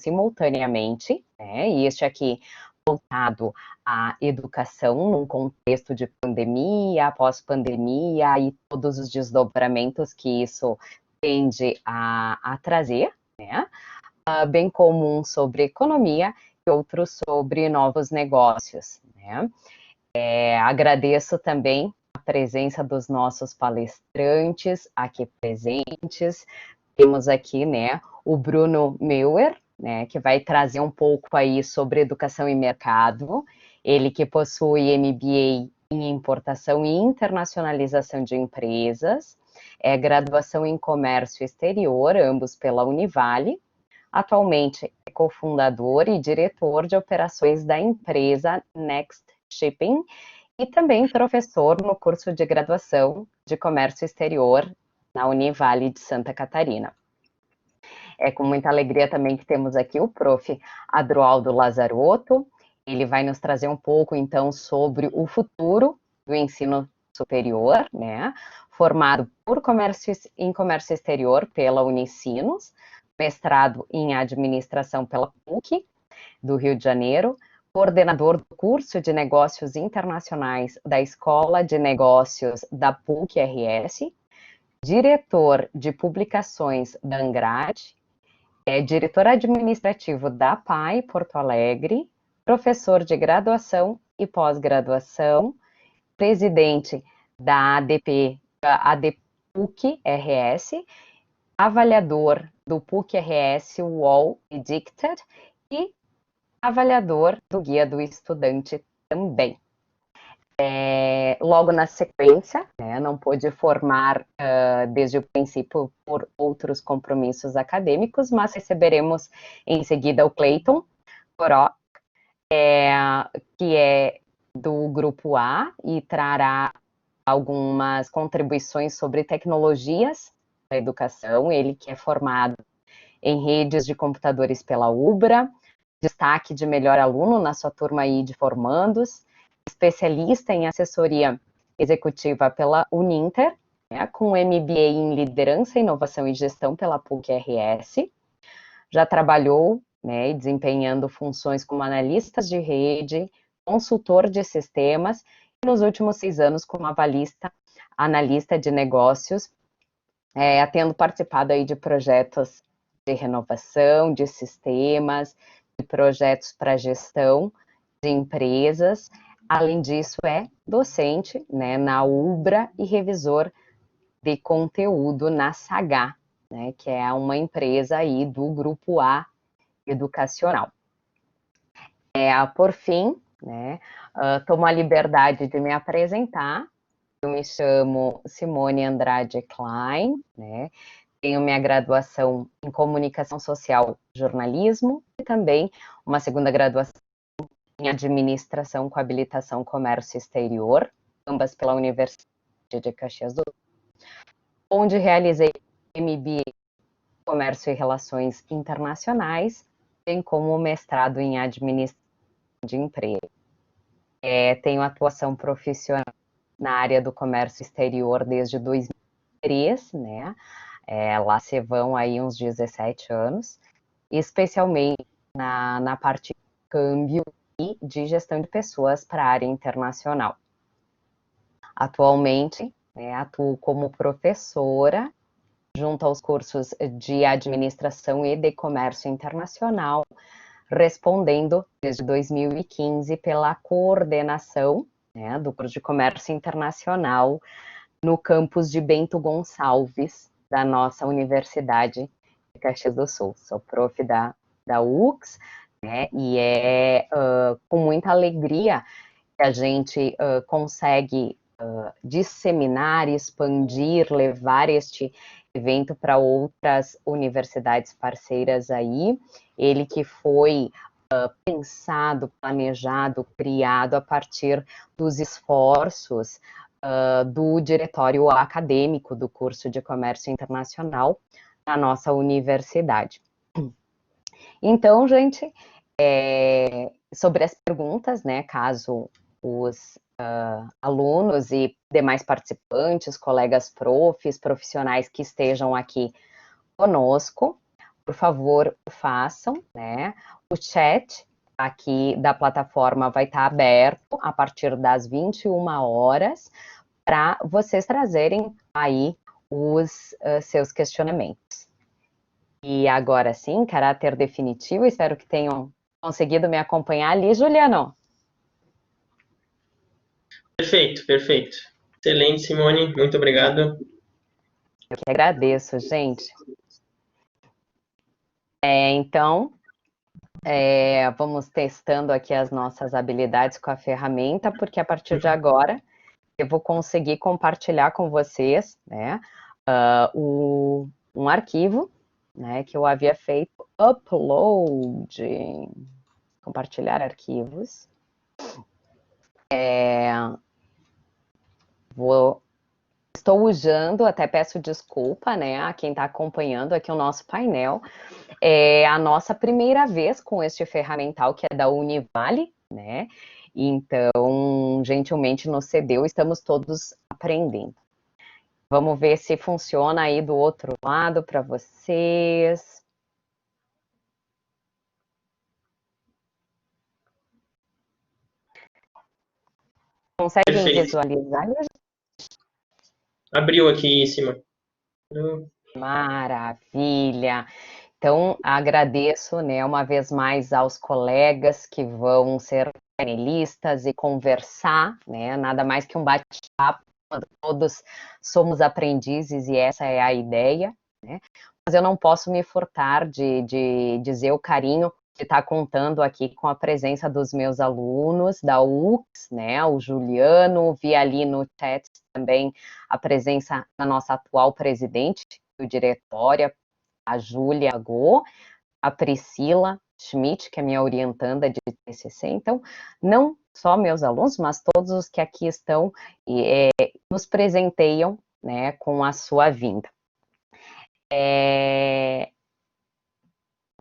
simultaneamente, né? E este aqui voltado à educação num contexto de pandemia, pós-pandemia e todos os desdobramentos que isso tende a trazer, né? Bem como um sobre economia e outro sobre novos negócios, né? Agradeço também a presença dos nossos palestrantes aqui presentes. Temos aqui, né, o Bruno Meuer, né, que vai trazer um pouco aí sobre educação e mercado. Ele que possui MBA em importação e internacionalização de empresas, graduação em comércio exterior, ambos pela Univale. Atualmente é cofundador e diretor de operações da empresa Next Shipping e também professor no curso de graduação de comércio exterior na Univale de Santa Catarina. É com muita alegria também que temos aqui o prof. Adroaldo Lazarotto. Ele vai nos trazer um pouco, então, sobre o futuro do ensino superior, né? Formado em comércio exterior pela Unicinos, mestrado em administração pela PUC do Rio de Janeiro, coordenador do curso de negócios internacionais da Escola de Negócios da PUC-RS, diretor de publicações da Angrade, diretor administrativo da PAI Porto Alegre, professor de graduação e pós-graduação, presidente da ADPUC-RS, avaliador do PUC-RS Wall Edicted e avaliador do Guia do Estudante também. Logo na sequência, né, não pôde formar desde o princípio por outros compromissos acadêmicos, mas receberemos em seguida o Cleiton Coró, que é do Grupo A e trará algumas contribuições sobre tecnologias da educação, ele que é formado em redes de computadores pela UBRA, destaque de melhor aluno na sua turma aí de formandos, especialista em assessoria executiva pela Uninter, né, com MBA em liderança, inovação e gestão pela PUC-RS, já trabalhou, né, desempenhando funções como analista de rede, consultor de sistemas, e nos últimos 6 anos como analista de negócios, tendo participado aí de projetos de renovação, de sistemas, de projetos para gestão de empresas. Além disso, é docente, né, na UBRA e revisor de conteúdo na Sagá, né, que é uma empresa aí do Grupo A Educacional. Por fim, né, tomo a liberdade de me apresentar. Eu me chamo Simone Andrade Klein, né, tenho minha graduação em Comunicação Social e Jornalismo e também uma segunda graduação em Administração com habilitação Comércio Exterior, ambas pela Universidade de Caxias do Sul, onde realizei MBA em Comércio e Relações Internacionais, bem como mestrado em Administração de Emprego. Tenho atuação profissional na área do comércio exterior desde 2003, né? Lá se vão aí uns 17 anos, especialmente na parte de câmbio e de gestão de pessoas para a área internacional. Atualmente, atuo como professora junto aos cursos de administração e de comércio internacional, respondendo desde 2015 pela coordenação, né, do curso de comércio internacional no campus de Bento Gonçalves, da nossa Universidade de Caxias do Sul. Sou prof da UX, né, e com muita alegria que a gente consegue disseminar, expandir, levar este evento para outras universidades parceiras aí. Ele que foi pensado, planejado, criado a partir dos esforços do diretório acadêmico do curso de Comércio Internacional na nossa universidade. Então, gente, sobre as perguntas, né, caso os alunos e demais participantes, colegas profissionais que estejam aqui conosco, por favor, façam, né? O chat aqui da plataforma vai estar aberto a partir das 21 horas para vocês trazerem aí os seus questionamentos. E agora sim, caráter definitivo, espero que tenham conseguido me acompanhar ali, Juliano. Perfeito, perfeito. Excelente, Simone, muito obrigado. Eu que agradeço, gente. Então, vamos testando aqui as nossas habilidades com a ferramenta, porque a partir de agora eu vou conseguir compartilhar com vocês, né, um arquivo, né, que eu havia feito upload, compartilhar arquivos. Estou usando, até peço desculpa, né, a quem está acompanhando aqui o nosso painel. É a nossa primeira vez com este ferramental que é da Univale, né? Então, gentilmente nos cedeu, estamos todos aprendendo. Vamos ver se funciona aí do outro lado para vocês. Conseguem Perfeito. visualizar? Abriu aqui em cima. Maravilha! Então, agradeço, né, uma vez mais aos colegas que vão ser panelistas e conversar, né, nada mais que um bate-papo, todos somos aprendizes e essa é a ideia, né, mas eu não posso me furtar de dizer o carinho de estar contando aqui com a presença dos meus alunos da UX, né, o Juliano, vi ali no chat também a presença da nossa atual presidente do diretório, a Júlia Go, a Priscila Schmidt, que é minha orientanda de TCC. Então, não só meus alunos, mas todos os que aqui estão nos presenteiam, né, com a sua vinda.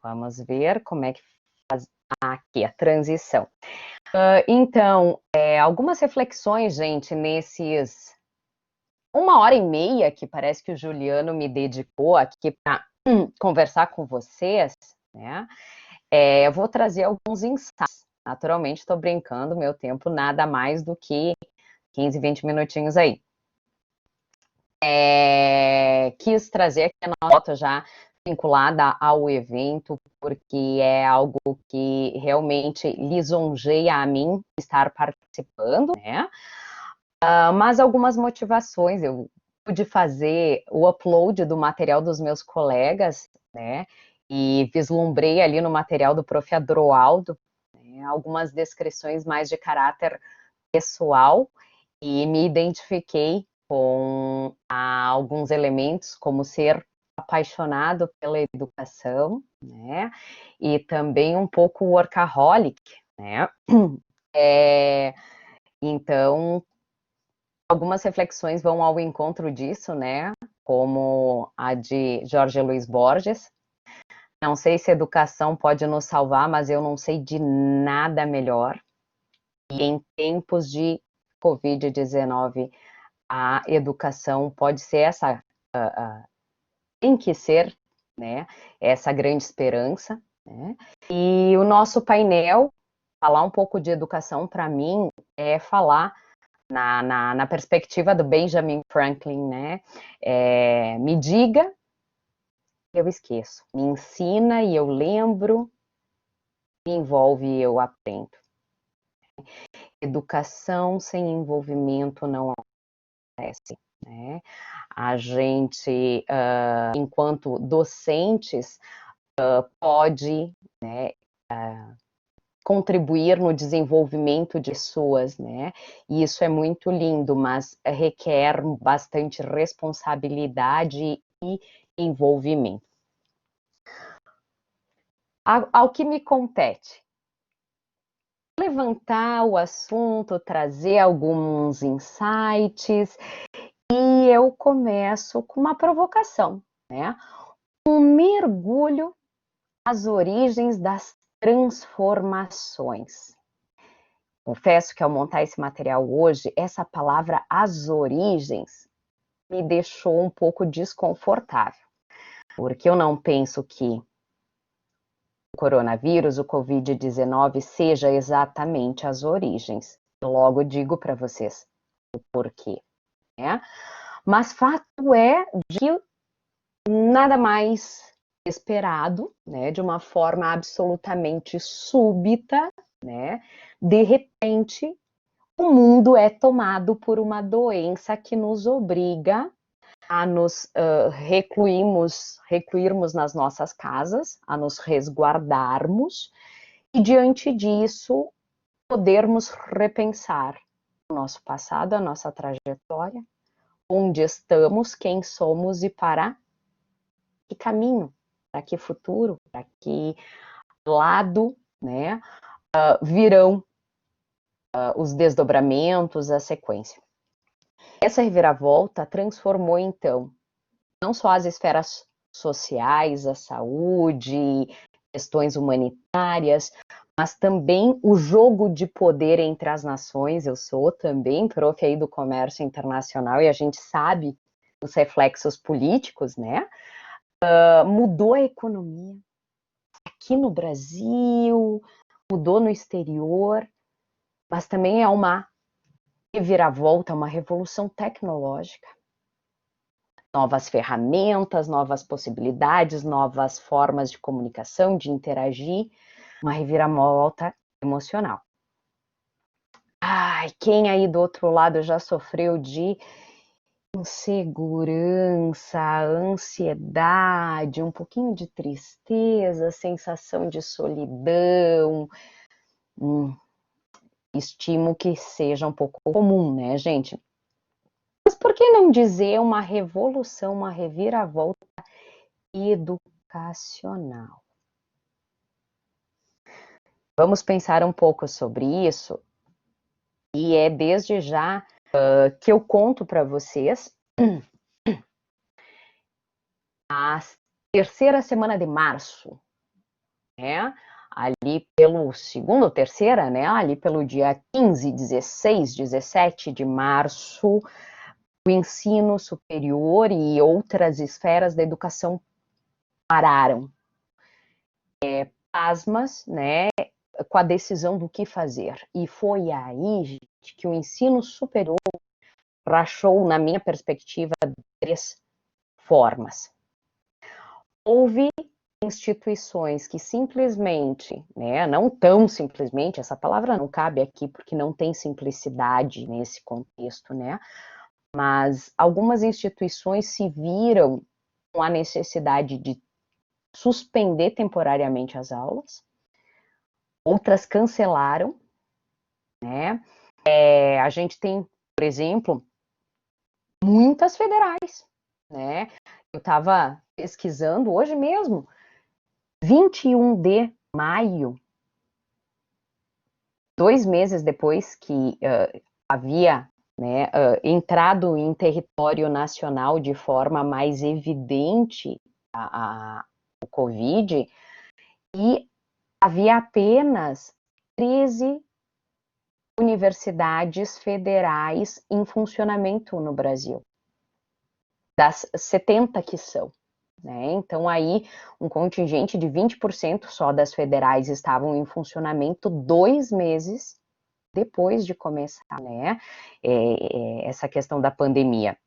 Vamos ver como é que faz aqui a transição. Então, algumas reflexões, gente, nesses 1h30 que parece que o Juliano me dedicou aqui para conversar com vocês, né? Eu vou trazer alguns insights. Naturalmente, estou brincando, meu tempo nada mais do que 15, 20 minutinhos aí. Quis trazer aqui a nota já vinculada ao evento, porque é algo que realmente lisonjeia a mim estar participando, né? Mas algumas motivações, eu pude fazer o upload do material dos meus colegas, né? E vislumbrei ali no material do Prof. Adroaldo, né, algumas descrições mais de caráter pessoal e me identifiquei com alguns elementos, como ser apaixonado pela educação, né? E também um pouco workaholic, né? Então, algumas reflexões vão ao encontro disso, né? Como a de Jorge Luiz Borges. Não sei se educação pode nos salvar, mas eu não sei de nada melhor. E em tempos de Covid-19, a educação pode ser essa, tem que ser, né? Essa grande esperança, né? E o nosso painel, falar um pouco de educação, para mim, é falar na perspectiva do Benjamin Franklin, né? Me diga, eu esqueço. Me ensina e eu lembro. Me envolve e eu aprendo. Educação sem envolvimento não acontece, né? A gente, enquanto docentes, pode, né, contribuir no desenvolvimento de pessoas, né? E isso é muito lindo, mas requer bastante responsabilidade e envolvimento. Ao que me compete, levantar o assunto, trazer alguns insights, e eu começo com uma provocação, né? Um mergulho às origens das transformações. Confesso que ao montar esse material hoje, essa palavra as origens me deixou um pouco desconfortável, porque eu não penso que coronavírus, o Covid-19, seja exatamente as origens. Logo digo para vocês o porquê, né? Mas fato é de que nada mais esperado, né, de uma forma absolutamente súbita, né, de repente o mundo é tomado por uma doença que nos obriga a nos recluirmos nas nossas casas, a nos resguardarmos e, diante disso, podermos repensar o nosso passado, a nossa trajetória, onde estamos, quem somos e para que caminho, para que futuro, para que lado, né, virão os desdobramentos, a sequência. Essa reviravolta transformou, então, não só as esferas sociais, a saúde, questões humanitárias, mas também o jogo de poder entre as nações. Eu sou também prof aí do comércio internacional e a gente sabe os reflexos políticos, né? Mudou a economia aqui no Brasil, mudou no exterior, mas também é uma reviravolta, uma revolução tecnológica. Novas ferramentas, novas possibilidades, novas formas de comunicação, de interagir, uma reviravolta emocional. Ai, quem aí do outro lado já sofreu de insegurança, ansiedade, um pouquinho de tristeza, sensação de solidão? Estimo que seja um pouco comum, né, gente? Mas por que não dizer uma revolução, uma reviravolta educacional? Vamos pensar um pouco sobre isso, e é desde já que eu conto para vocês a terceira semana de março, né? Ali pelo segunda ou terceira, né? Ali pelo dia 15, 16, 17 de março, o ensino superior e outras esferas da educação pararam. Pasmas, né? Com a decisão do que fazer. E foi aí, gente, que o ensino superior rachou, na minha perspectiva, de três formas. Houve instituições que simplesmente, né, não tão simplesmente, essa palavra não cabe aqui porque não tem simplicidade nesse contexto, né, mas algumas instituições se viram com a necessidade de suspender temporariamente as aulas, outras cancelaram, né, a gente tem, por exemplo, muitas federais, né, eu estava pesquisando hoje mesmo, 21 de maio, 2 meses depois que havia, né, entrado em território nacional de forma mais evidente o Covid, e havia apenas 13 universidades federais em funcionamento no Brasil, das 70 que são. Né? Então, aí, um contingente de 20% só das federais estavam em funcionamento 2 meses depois de começar, né, essa questão da pandemia.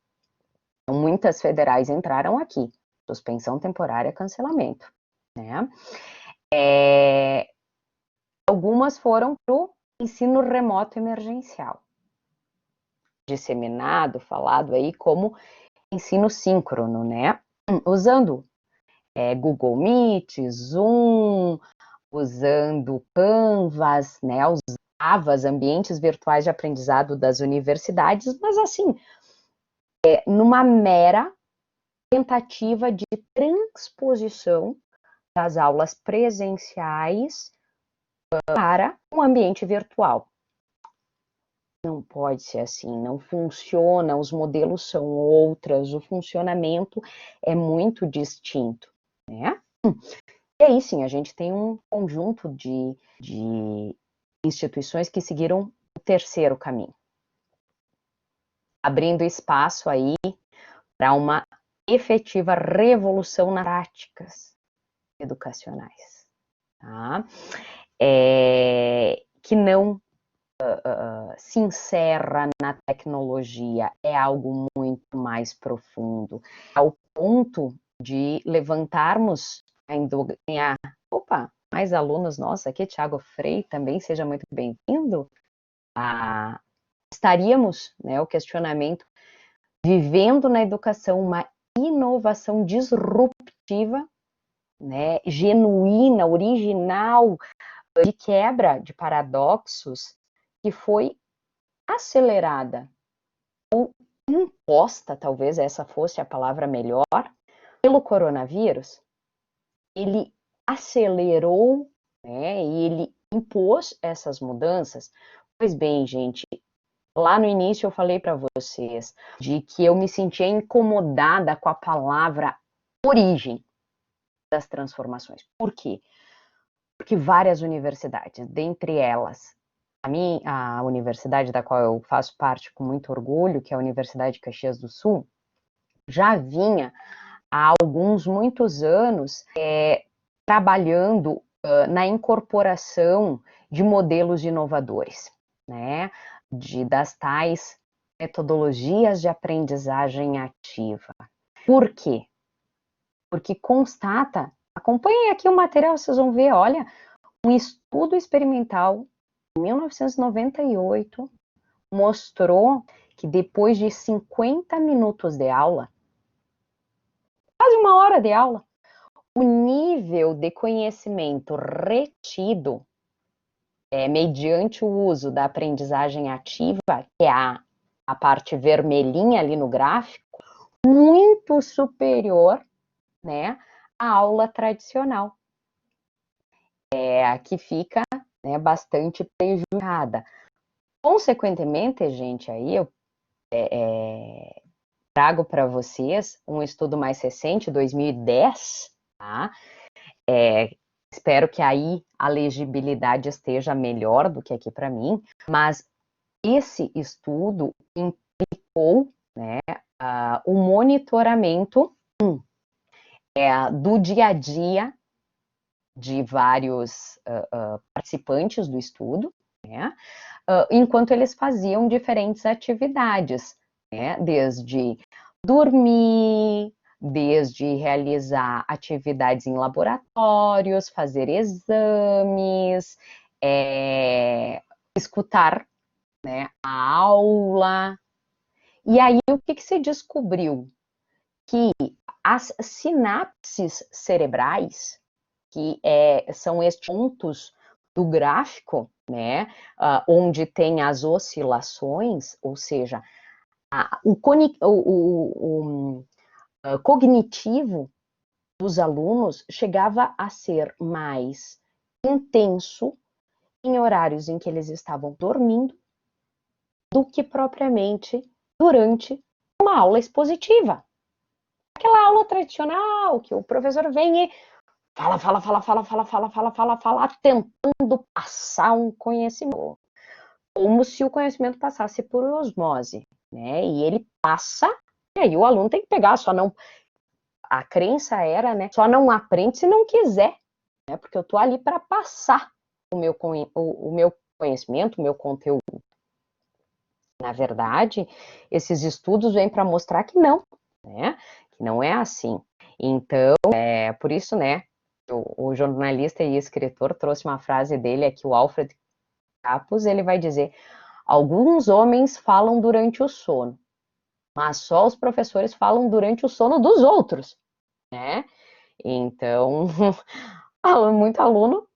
Então, muitas federais entraram aqui, suspensão temporária, cancelamento, né. Algumas foram para o ensino remoto emergencial, disseminado, falado aí como ensino síncrono, né, usando Google Meet, Zoom, usando Canvas, né, usava ambientes virtuais de aprendizado das universidades, mas assim, numa mera tentativa de transposição das aulas presenciais para um ambiente virtual. Não pode ser assim, não funciona, os modelos são outros, o funcionamento é muito distinto, né? E aí sim, a gente tem um conjunto de instituições que seguiram o terceiro caminho, abrindo espaço aí para uma efetiva revolução nas práticas educacionais. tá? Que não se encerra na tecnologia, é algo muito mais profundo, ao ponto de levantarmos, ainda ganhar, mais alunos nossos aqui, Thiago Frei, também seja muito bem-vindo, estaríamos, né, o questionamento, vivendo na educação uma inovação disruptiva, né, genuína, original, de quebra de paradoxos, que foi acelerada ou imposta, talvez essa fosse a palavra melhor, pelo coronavírus. Ele acelerou, né, e ele impôs essas mudanças. Pois bem, gente, lá no início eu falei para vocês de que eu me sentia incomodada com a palavra origem das transformações. Por quê? Porque várias universidades, dentre elas a universidade da qual eu faço parte com muito orgulho, que é a Universidade de Caxias do Sul, já vinha há muitos anos trabalhando na incorporação de modelos inovadores, né? Das tais metodologias de aprendizagem ativa. Por quê? Porque acompanhem aqui o material, vocês vão ver, olha, um estudo experimental em 1998 mostrou que depois de 50 minutos de aula, quase uma hora de aula, o nível de conhecimento retido, mediante o uso da aprendizagem ativa, que é a parte vermelhinha ali no gráfico, muito superior, né, à aula tradicional. Que fica, né, bastante prejudicada. Consequentemente, gente, aí eu trago para vocês um estudo mais recente, 2010, tá? Espero que aí a legibilidade esteja melhor do que aqui para mim, mas esse estudo implicou, né, o monitoramento do dia a dia de vários participantes do estudo, né, enquanto eles faziam diferentes atividades, né, desde dormir, desde realizar atividades em laboratórios, fazer exames, escutar, né, a aula. E aí o que se descobriu? Que as sinapses cerebrais, que são estes pontos do gráfico, né, onde tem as oscilações, ou seja, o cognitivo dos alunos chegava a ser mais intenso em horários em que eles estavam dormindo do que propriamente durante uma aula expositiva. Aquela aula tradicional que o professor vem e fala, tentando passar um conhecimento, como se o conhecimento passasse por osmose, né? E ele passa, e aí o aluno tem que pegar, a crença era, né, só não aprende se não quiser, né? Porque eu tô ali para passar o meu conhecimento, o meu conteúdo. Na verdade, esses estudos vêm para mostrar que não, né? Que não é assim. Então, por isso, né, o jornalista e escritor trouxe uma frase dele aqui, o Alfred Capus, ele vai dizer: alguns homens falam durante o sono, mas só os professores falam durante o sono dos outros, né? Então, muito aluno,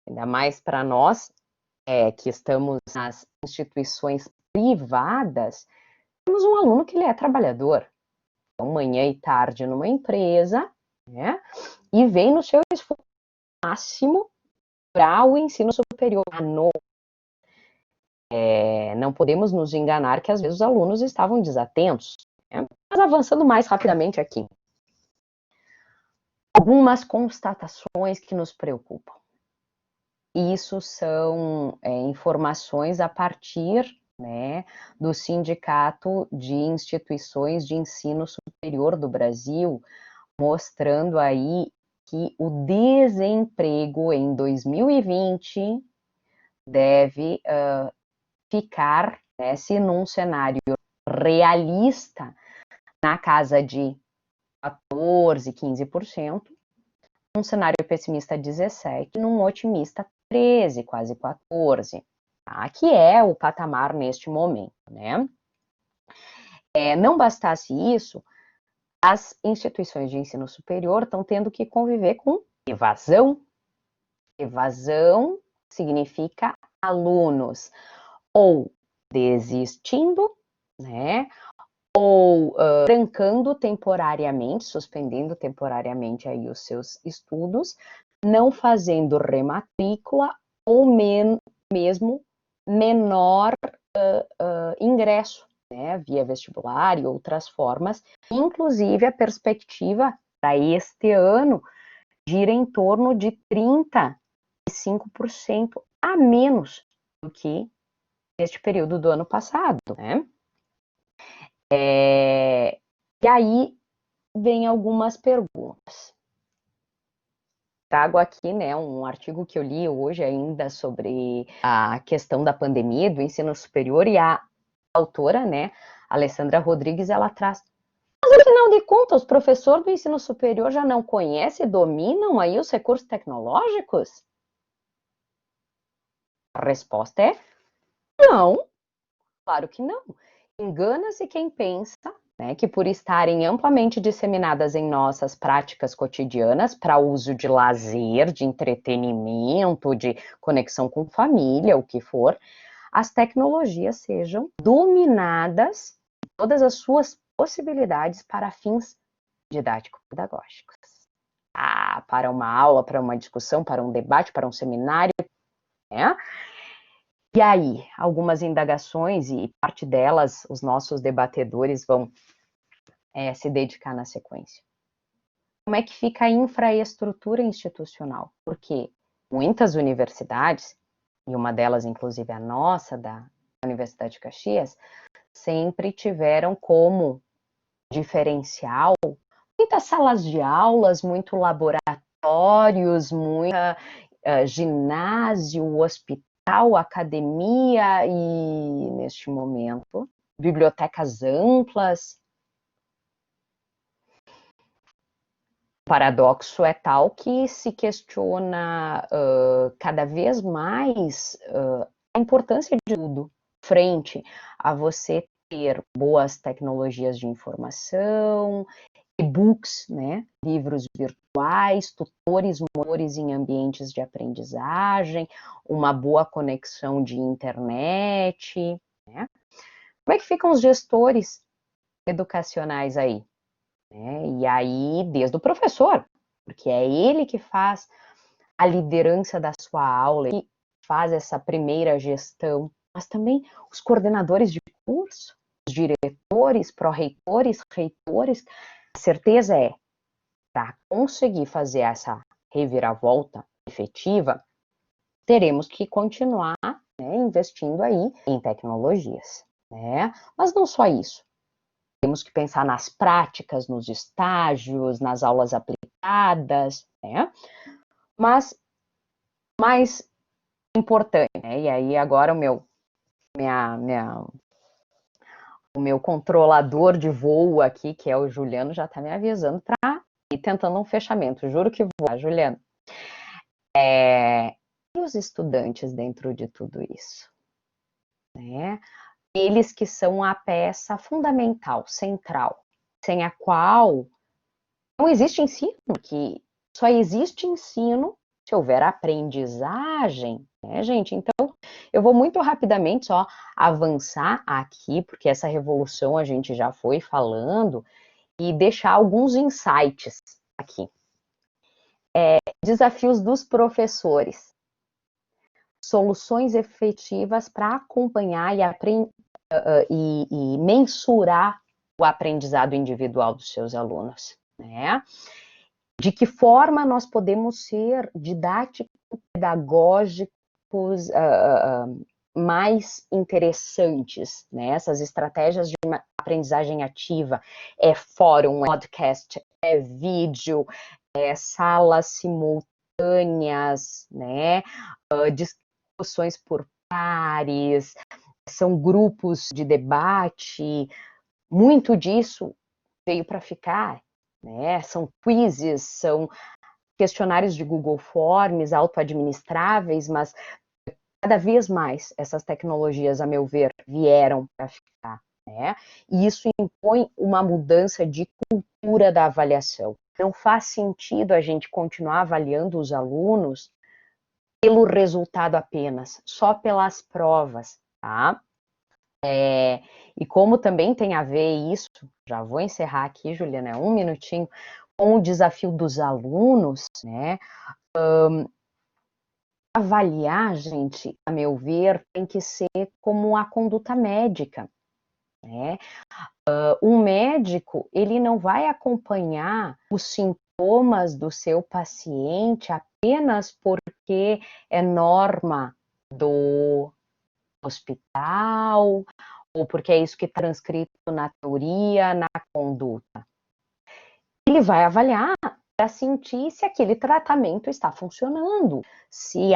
ainda mais para nós, que estamos nas instituições privadas, temos um aluno que ele é trabalhador, então, manhã e tarde numa empresa, né? E vem no seu esforço máximo para o ensino superior. Não podemos nos enganar que às vezes os alunos estavam desatentos, né? Mas avançando mais rapidamente aqui, algumas constatações que nos preocupam. Isso são informações a partir, né, do Sindicato de Instituições de Ensino Superior do Brasil, mostrando aí que o desemprego em 2020 deve ficar, né, se num cenário realista, na casa de 14%, 15%, num cenário pessimista 17%, num otimista 13%, quase 14%, tá? Que é o patamar neste momento, né? Não bastasse isso, as instituições de ensino superior estão tendo que conviver com evasão. Evasão significa alunos ou desistindo, né, ou trancando temporariamente, suspendendo temporariamente aí os seus estudos, não fazendo rematrícula ou mesmo menor ingresso, né, via vestibular e outras formas. Inclusive, a perspectiva para este ano gira em torno de 35% a menos do que neste período do ano passado, né? E aí vem algumas perguntas. Trago aqui, né, um artigo que eu li hoje ainda sobre a questão da pandemia do ensino superior, e a autora, né, Alessandra Rodrigues, ela traz: mas afinal de contas, os professores do ensino superior já não conhecem e dominam aí os recursos tecnológicos? A resposta é não, claro que não. Engana-se quem pensa, né, que por estarem amplamente disseminadas em nossas práticas cotidianas para uso de lazer, de entretenimento, de conexão com família, o que for, as tecnologias sejam dominadas, todas as suas possibilidades para fins didático-pedagógicos. Para uma aula, para uma discussão, para um debate, para um seminário, né? E aí, algumas indagações, e parte delas os nossos debatedores vão se dedicar na sequência. Como é que fica a infraestrutura institucional? Porque muitas universidades, e uma delas, inclusive, a nossa, da Universidade de Caxias, sempre tiveram como diferencial muitas salas de aulas, muito laboratórios, muita ginásio, hospital, academia e, neste momento, bibliotecas amplas. O paradoxo é tal que se questiona cada vez mais a importância de tudo frente a você ter boas tecnologias de informação, e-books, né, livros virtuais, tutores, monitores em ambientes de aprendizagem, uma boa conexão de internet, né? Como é que ficam os gestores educacionais aí? E aí, desde o professor, porque é ele que faz a liderança da sua aula, que faz essa primeira gestão, mas também os coordenadores de curso, os diretores, pró-reitores, reitores. A certeza é, para conseguir fazer essa reviravolta efetiva, teremos que continuar, né, investindo aí em tecnologias, né? Mas não só isso. Temos que pensar nas práticas, nos estágios, nas aulas aplicadas, né? Mas mais importante, né? E aí agora o meu controlador de voo aqui, que é o Juliano, já está me avisando para ir tentando um fechamento. Juro que vou, Juliano. E os estudantes dentro de tudo isso, né? Eles que são a peça fundamental, central, sem a qual não existe ensino, que só existe ensino se houver aprendizagem, né, gente? Então, eu vou muito rapidamente só avançar aqui, porque essa revolução a gente já foi falando, e deixar alguns insights aqui. Desafios dos professores. Soluções efetivas para acompanhar e mensurar o aprendizado individual dos seus alunos, né? De que forma nós podemos ser didáticos, pedagógicos, mais interessantes, né? Essas estratégias de aprendizagem ativa, fórum, podcast, vídeo, salas simultâneas, né, discussões por pares, são grupos de debate, muito disso veio para ficar, né? São quizzes, são questionários de Google Forms, auto-administráveis, mas cada vez mais essas tecnologias, a meu ver, vieram para ficar, né? E isso impõe uma mudança de cultura da avaliação. Não faz sentido a gente continuar avaliando os alunos pelo resultado apenas, só pelas provas, tá? E como também tem a ver isso, já vou encerrar aqui, Juliana, um minutinho, com o desafio dos alunos, né? Avaliar, gente, a meu ver, tem que ser como a conduta médica, né? Um médico, ele não vai acompanhar os sintomas do seu paciente apenas porque é norma do hospital, ou porque é isso que está transcrito na teoria, na conduta. Ele vai avaliar para sentir se aquele tratamento está funcionando, se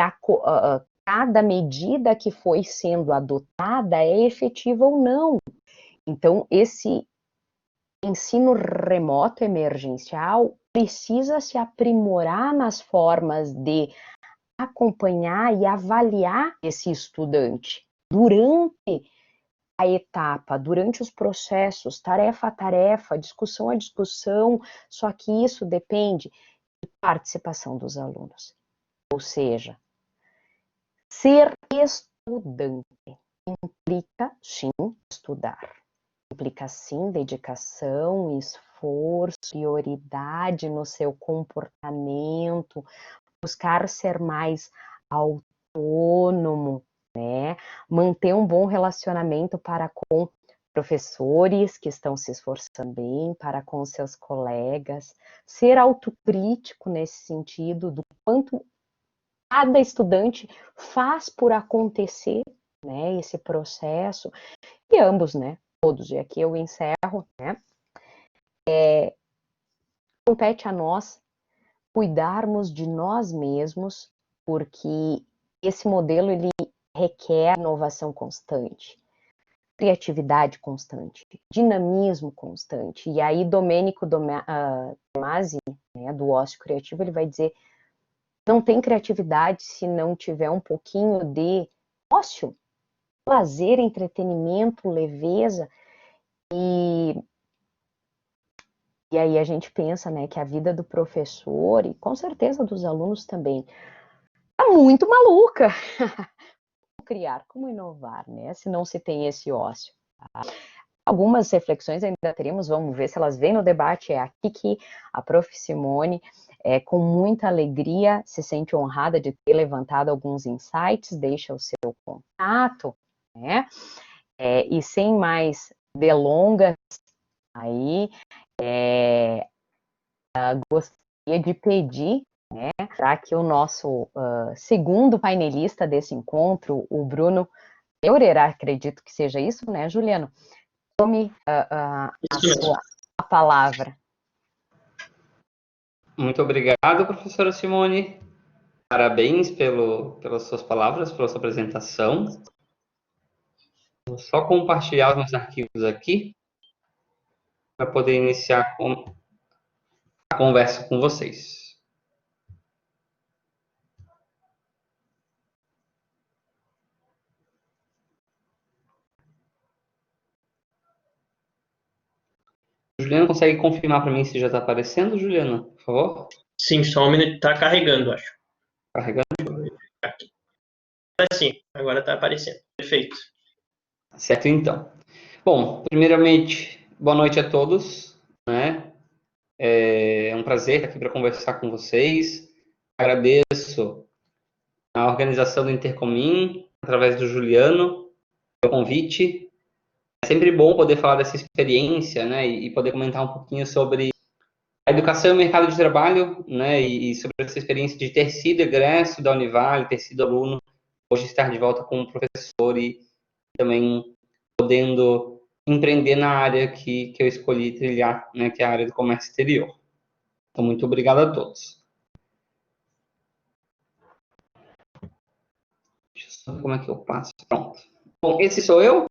cada medida que foi sendo adotada é efetiva ou não. Então, esse ensino remoto emergencial precisa se aprimorar nas formas de acompanhar e avaliar esse estudante durante a etapa, durante os processos, tarefa a tarefa, discussão a discussão, só que isso depende de participação dos alunos. Ou seja, ser estudante implica, sim, estudar. Implica, sim, dedicação, esforço, prioridade no seu comportamento, buscar ser mais autônomo, né? Manter um bom relacionamento para com professores que estão se esforçando bem, para com seus colegas, ser autocrítico nesse sentido do quanto cada estudante faz por acontecer, né, esse processo, e ambos, né, todos, e aqui eu encerro, né, compete a nós cuidarmos de nós mesmos, porque esse modelo, ele requer inovação constante, criatividade constante, dinamismo constante, e aí Domênico Tomasi, né, do ócio criativo, ele vai dizer, não tem criatividade se não tiver um pouquinho de ócio, lazer, entretenimento, leveza, e aí a gente pensa, né, que a vida do professor, e com certeza dos alunos também, tá muito maluca. Como criar, como inovar, né, se não se tem esse ócio. Tá? Algumas reflexões ainda teremos, vamos ver se elas vêm no debate, é aqui que a prof. Simone, com muita alegria, se sente honrada de ter levantado alguns insights, deixa o seu contato, né, e sem mais delongas, aí, gostaria de pedir, né, para que o nosso segundo painelista desse encontro, o Bruno Eurer, acredito que seja isso, né, Juliano? Tome a palavra. Muito obrigado, professora Simone. Parabéns pelas suas palavras, pela sua apresentação. Vou só compartilhar os meus arquivos aqui para poder iniciar a conversa com vocês. Juliana, consegue confirmar para mim se já está aparecendo, Juliana, por favor? Sim, só um minuto. Tá carregando, acho. Carregando. Aqui. Sim, agora está aparecendo. Perfeito. Certo, então. Bom, primeiramente, boa noite a todos, né? É um prazer estar aqui para conversar com vocês. Agradeço a organização do Intercomim, através do Juliano, pelo convite. É sempre bom poder falar dessa experiência, né? E poder comentar um pouquinho sobre a educação e o mercado de trabalho, né? E sobre essa experiência de ter sido egresso da Univale, ter sido aluno, hoje estar de volta como professor e também podendo empreender na área que eu escolhi trilhar, né, que é a área do comércio exterior. Então, muito obrigado a todos. Deixa eu só ver como é que eu passo. Pronto. Bom, esse sou eu.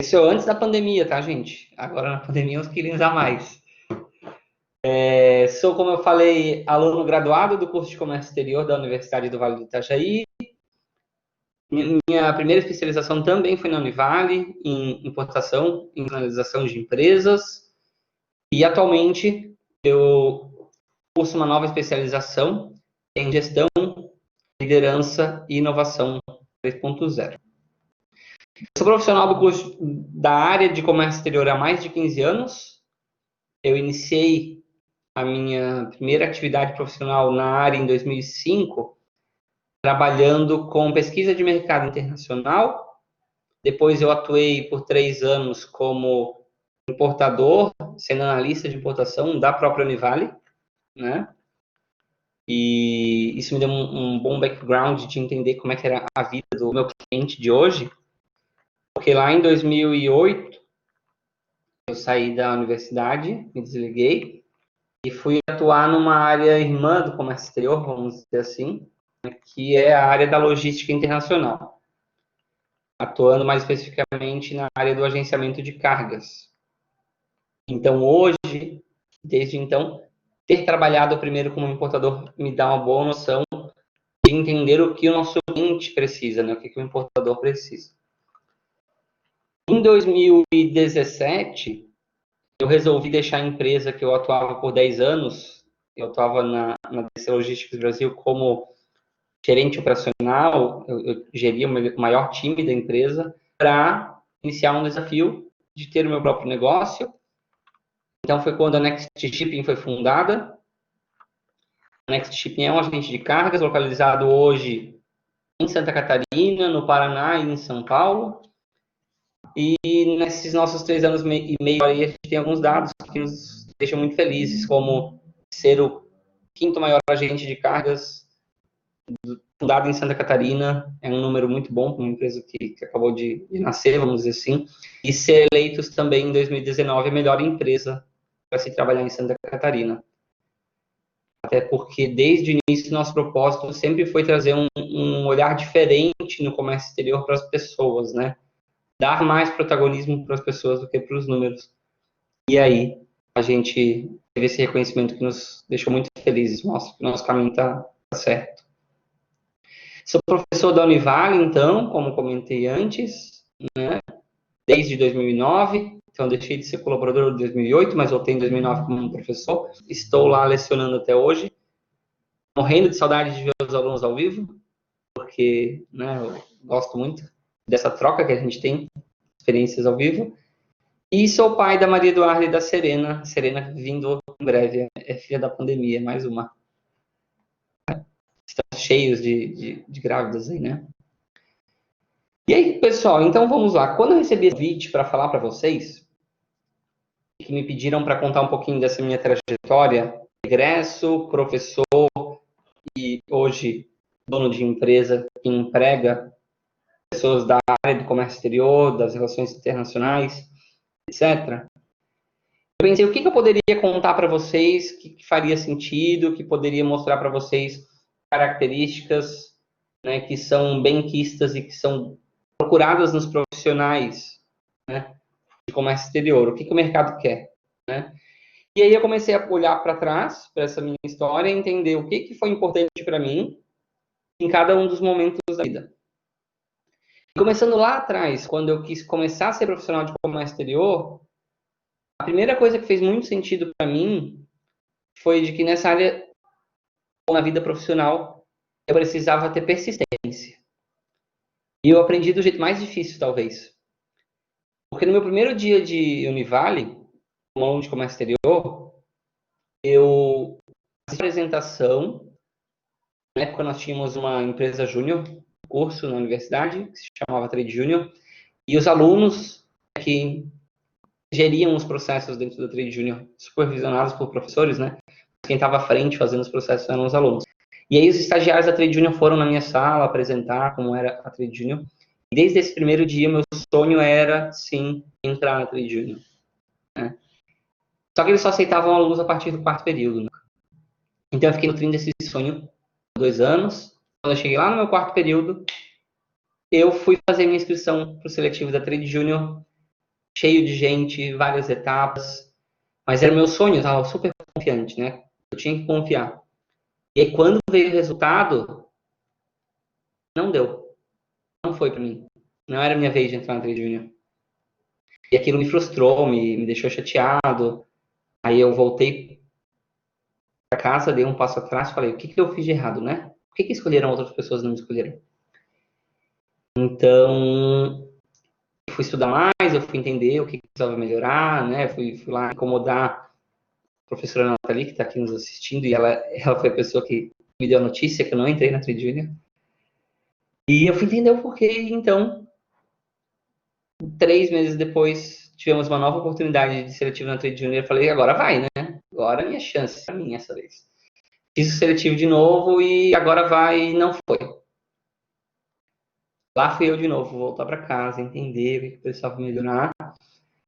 Esse é antes da pandemia, tá, gente? Agora na pandemia uns quilinhos a mais. Sou, como eu falei, aluno graduado do curso de Comércio Exterior da Universidade do Vale do Itajaí. Minha primeira especialização também foi na Univale, em importação e internacionalização de empresas. E atualmente eu curso uma nova especialização em gestão, liderança e inovação 3.0. Sou profissional do curso da área de comércio exterior há mais de 15 anos. Eu iniciei a minha primeira atividade profissional na área em 2005, trabalhando com pesquisa de mercado internacional. Depois eu atuei por 3 anos como importador, sendo analista de importação da própria Univale, né? E isso me deu um bom background de entender como é que era a vida do meu cliente de hoje, porque lá em 2008 eu saí da universidade, me desliguei e fui atuar numa área irmã do comércio exterior, vamos dizer assim, que é a área da logística internacional, atuando mais especificamente na área do agenciamento de cargas. Então, hoje, desde então, ter trabalhado primeiro como importador me dá uma boa noção de entender o que o nosso cliente precisa, né? O que o importador precisa. Em 2017, eu resolvi deixar a empresa que eu atuava por 10 anos, eu atuava na DC Logísticos Brasil como gerente operacional, eu geria o maior time da empresa, para iniciar um desafio de ter o meu próprio negócio. Então foi quando a Next Shipping foi fundada. A Next Shipping é um agente de cargas localizado hoje em Santa Catarina, no Paraná e em São Paulo. E nesses nossos 3 anos e meio aí, a gente tem alguns dados que nos deixam muito felizes, como ser o 5º maior agente de cargas fundado em Santa Catarina, é um número muito bom para uma empresa que acabou de nascer, vamos dizer assim, e ser eleitos também em 2019 a melhor empresa para se trabalhar em Santa Catarina. Até porque, desde o início, nosso propósito sempre foi trazer um olhar diferente no comércio exterior para as pessoas, né? Dar mais protagonismo para as pessoas do que para os números. E aí, a gente teve esse reconhecimento que nos deixou muito felizes, mostra que o nosso caminho está certo. Sou professor da Univale, então, como comentei antes, né? Desde 2009, então deixei de ser colaborador em 2008, mas voltei em 2009 como professor. Estou lá lecionando até hoje, morrendo de saudade de ver os alunos ao vivo, porque, né, eu gosto muito dessa troca que a gente tem, experiências ao vivo. E sou pai da Maria Eduarda e da Serena. Serena vindo em breve, é filha da pandemia, mais uma. Estão cheios de grávidas aí, né? E aí, pessoal, então vamos lá. Quando eu recebi esse convite para falar para vocês, que me pediram para contar um pouquinho dessa minha trajetória, egresso, professor e hoje dono de empresa que emprega pessoas da área do comércio exterior, das relações internacionais, etc. Eu pensei, o que eu poderia contar para vocês que faria sentido, que poderia mostrar para vocês características, né, que são benquistas e que são procuradas nos profissionais, né, de comércio exterior. O que o mercado quer, né? E aí eu comecei a olhar para trás, para essa minha história, e entender o que foi importante para mim em cada um dos momentos da vida. Começando lá atrás, quando eu quis começar a ser profissional de comércio exterior, a primeira coisa que fez muito sentido para mim foi de que nessa área, na vida profissional, eu precisava ter persistência. E eu aprendi do jeito mais difícil, talvez. Porque no meu primeiro dia de Univale, como aluno de comércio exterior, eu fiz uma apresentação. Na época nós tínhamos uma empresa júnior, curso na universidade, que se chamava Trade Junior, e os alunos que geriam os processos dentro da Trade Junior, supervisionados por professores, né? Quem estava à frente fazendo os processos eram os alunos. E aí os estagiários da Trade Junior foram na minha sala apresentar como era a Trade Junior. E desde esse primeiro dia, meu sonho era, sim, entrar na Trade Junior, né? Só que eles só aceitavam alunos a partir do 4º período, né? Então eu fiquei nutrindo esse sonho por 2 anos. Quando eu cheguei lá no meu 4º período, eu fui fazer minha inscrição para o seletivo da Trade Junior, cheio de gente, várias etapas, mas era o meu sonho, eu estava super confiante, né? Eu tinha que confiar. E aí, quando veio o resultado, não deu. Não foi para mim. Não era minha vez de entrar na Trade Junior. E aquilo me frustrou, me deixou chateado. Aí eu voltei para casa, dei um passo atrás, falei, o que eu fiz de errado, né? Por que escolheram outras pessoas e não me escolheram? Então, eu fui estudar mais, eu fui entender o que precisava melhorar, né? Fui lá incomodar a professora Nathalie, que está aqui nos assistindo, e ela foi a pessoa que me deu a notícia que eu não entrei na Trade Junior. E eu fui entender o porquê, então, 3 meses depois, tivemos uma nova oportunidade de seletivo na Trade Junior. Eu falei, agora vai, né? Agora é a minha chance, pra mim, essa vez. Fiz o seletivo de novo e agora vai, e não foi. Lá fui eu de novo, voltar para casa, entender o que precisava melhorar.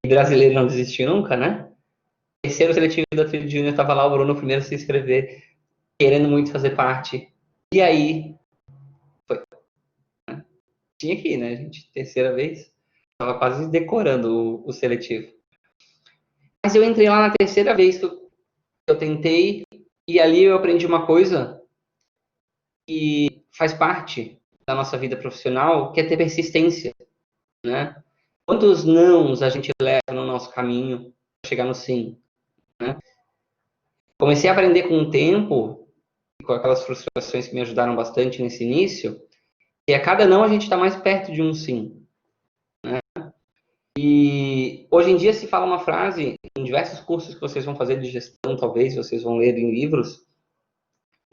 E brasileiro não desistiu nunca, né? Terceiro seletivo da Trade Junior, estava lá o Bruno, primeiro a se inscrever, querendo muito fazer parte. E aí, foi. Tinha que ir, né, gente? Terceira vez. Estava quase decorando o seletivo. Mas eu entrei lá na terceira vez que eu tentei, e ali eu aprendi uma coisa que faz parte da nossa vida profissional, que é ter persistência, né? Quantos nãos a gente leva no nosso caminho para chegar no sim, né? Comecei a aprender com o tempo, com aquelas frustrações que me ajudaram bastante nesse início, e a cada não a gente está mais perto de um sim, né? E hoje em dia se fala uma frase, em diversos cursos que vocês vão fazer de gestão, talvez, vocês vão ler em livros,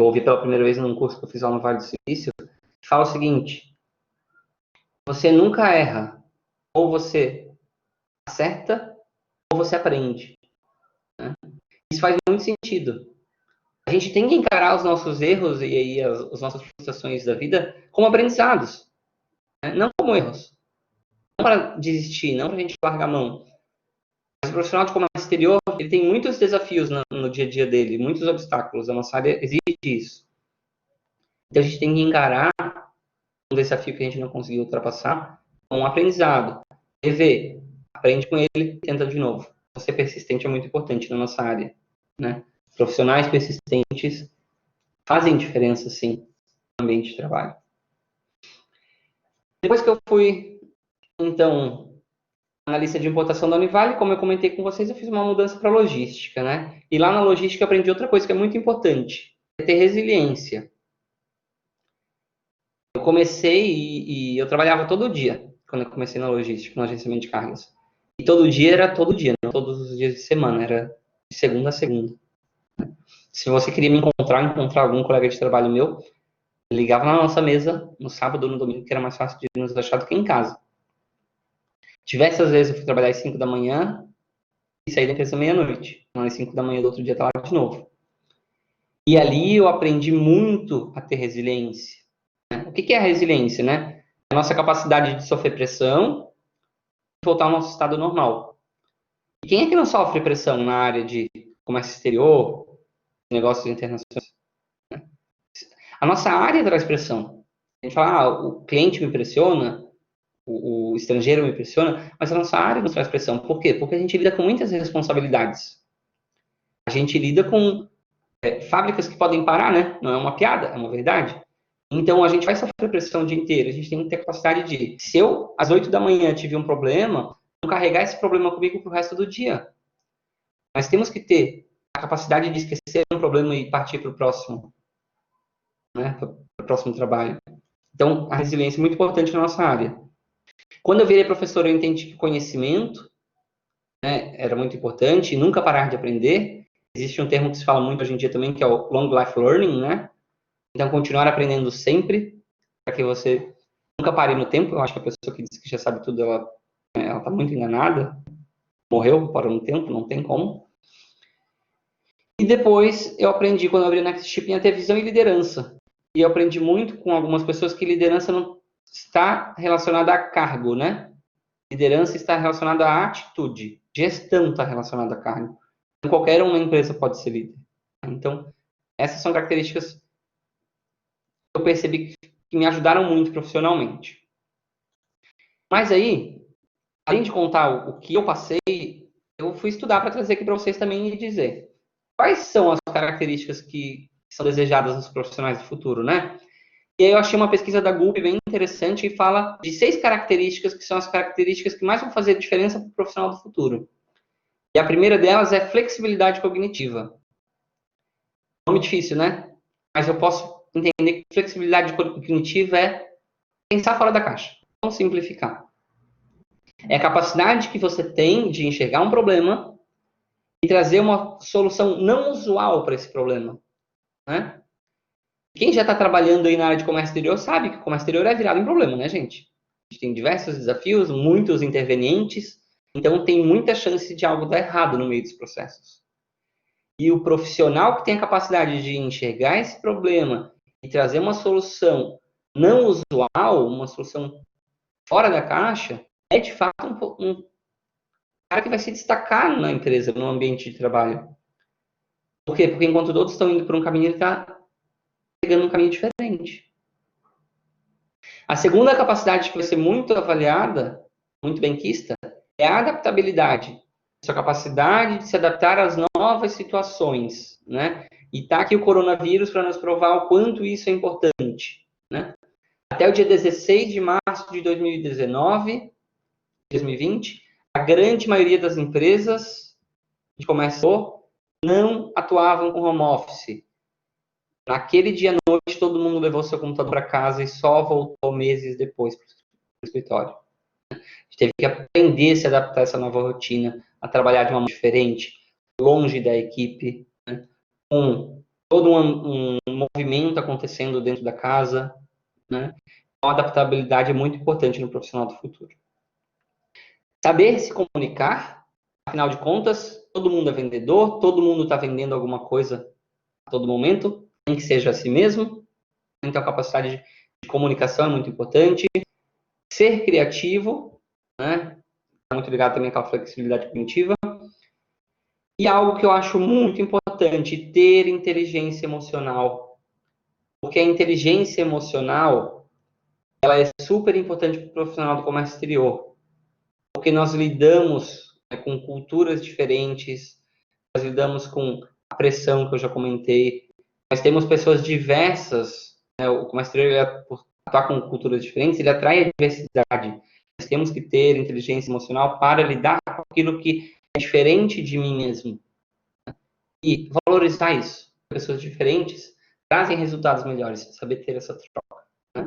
eu ouvi pela primeira vez num curso que eu fiz lá no Vale do Silício, que fala o seguinte, você nunca erra, ou você acerta, ou você aprende, né? Isso faz muito sentido. A gente tem que encarar os nossos erros e aí as nossas frustrações da vida como aprendizados, né? Não como erros. Não para desistir, não para a gente largar a mão. Mas o profissional de comércio exterior, ele tem muitos desafios no dia a dia dele, muitos obstáculos. A nossa área exige isso. Então a gente tem que encarar um desafio que a gente não conseguiu ultrapassar com um aprendizado. Rever, aprende com ele, tenta de novo. Ser persistente é muito importante na nossa área, né? Profissionais persistentes fazem diferença, sim, no ambiente de trabalho. Depois que eu fui, então, analista de importação da Univale, como eu comentei com vocês, eu fiz uma mudança para logística, né? E lá na logística eu aprendi outra coisa que é muito importante, é ter resiliência. Eu comecei e eu trabalhava todo dia, quando eu comecei na logística, no agenciamento de cargas. E todo dia era todo dia, não todos os dias de semana, era de segunda a segunda. Se você queria me encontrar algum colega de trabalho meu, ligava na nossa mesa no sábado ou no domingo, que era mais fácil de nos achar do que em casa. Diversas vezes eu fui trabalhar às 5 da manhã e saí da empresa meia-noite. Então, às 5 da manhã do outro dia estava lá de novo. E ali eu aprendi muito a ter resiliência. O que é a resiliência, né? A nossa capacidade de sofrer pressão e voltar ao nosso estado normal. E quem é que não sofre pressão na área de comércio exterior, negócios internacionais? A nossa área traz pressão. A gente fala, o cliente me pressiona, o estrangeiro me pressiona, mas a nossa área nos traz pressão. Por quê? Porque a gente lida com muitas responsabilidades. A gente lida com fábricas que podem parar, né? Não é uma piada, é uma verdade. Então, a gente vai sofrer pressão o dia inteiro. A gente tem que ter capacidade de, se eu, às 8 da manhã, tive um problema, não carregar esse problema comigo pro resto do dia. Nós temos que ter a capacidade de esquecer um problema e partir para o próximo, né? Para o próximo trabalho. Então, a resiliência é muito importante na nossa área. Quando eu virei professor, eu entendi que conhecimento, né, era muito importante, nunca parar de aprender. Existe um termo que se fala muito hoje em dia também, que é o long life learning, né? Então, continuar aprendendo sempre, para que você nunca pare no tempo. Eu acho que a pessoa que diz que já sabe tudo, ela está muito enganada. Morreu, parou no tempo, não tem como. E depois, eu aprendi, quando eu abri o Next Shipping, a ter visão e liderança. E eu aprendi muito com algumas pessoas que liderança não está relacionada a cargo, né? Liderança está relacionada à atitude. Gestão está relacionada a cargo. Qualquer uma empresa pode ser líder. Então, Essas são características que eu percebi que me ajudaram muito profissionalmente. Mas aí, além de contar o que eu passei, eu fui estudar para trazer aqui para vocês também e dizer quais são as características que são desejadas nos profissionais do futuro, né? E aí eu achei uma pesquisa da GUP bem interessante e fala de 6 características que são as características que mais vão fazer diferença para o profissional do futuro. E a primeira delas é flexibilidade cognitiva. Nome difícil, né? Mas eu posso entender que flexibilidade cognitiva é pensar fora da caixa. Vamos simplificar. É a capacidade que você tem de enxergar um problema e trazer uma solução não usual para esse problema, né? Quem já está trabalhando aí na área de comércio exterior sabe que o comércio exterior é virado em problema, né, gente? A gente tem diversos desafios, muitos intervenientes, então tem muita chance de algo dar errado no meio dos processos. E o profissional que tem a capacidade de enxergar esse problema e trazer uma solução não usual, uma solução fora da caixa, é de fato um cara que vai se destacar na empresa, no ambiente de trabalho. Por quê? Porque enquanto todos estão indo por um caminho, ele está pegando um caminho diferente. A segunda capacidade que vai ser muito avaliada, muito benquista, é a adaptabilidade. Sua capacidade de se adaptar às novas situações, né? E tá aqui o coronavírus para nos provar o quanto isso é importante, né? Até o dia 16 de março de 2020, a grande maioria das empresas de comércio não atuavam com home office. Naquele dia à noite, todo mundo levou seu computador para casa e só voltou meses depois para o escritório. A gente teve que aprender a se adaptar a essa nova rotina, a trabalhar de uma maneira diferente, longe da equipe, né? Com todo um movimento acontecendo dentro da casa, né? Então, a adaptabilidade é muito importante no profissional do futuro. Saber se comunicar, afinal de contas, todo mundo é vendedor, todo mundo está vendendo alguma coisa a todo momento, nem que seja a si mesmo. Então, a capacidade de comunicação é muito importante. Ser criativo, né? Está muito ligado também com a flexibilidade cognitiva. E algo que eu acho muito importante, ter inteligência emocional. Porque a inteligência emocional, ela é super importante para o profissional do comércio exterior. Porque nós lidamos, né, com culturas diferentes, nós lidamos com a pressão que eu já comentei. Nós temos pessoas diversas, né? O comércio exterior, por atuar com culturas diferentes, ele atrai a diversidade. Nós temos que ter inteligência emocional para lidar com aquilo que é diferente de mim mesmo. E valorizar isso. Pessoas diferentes trazem resultados melhores, saber ter essa troca, né?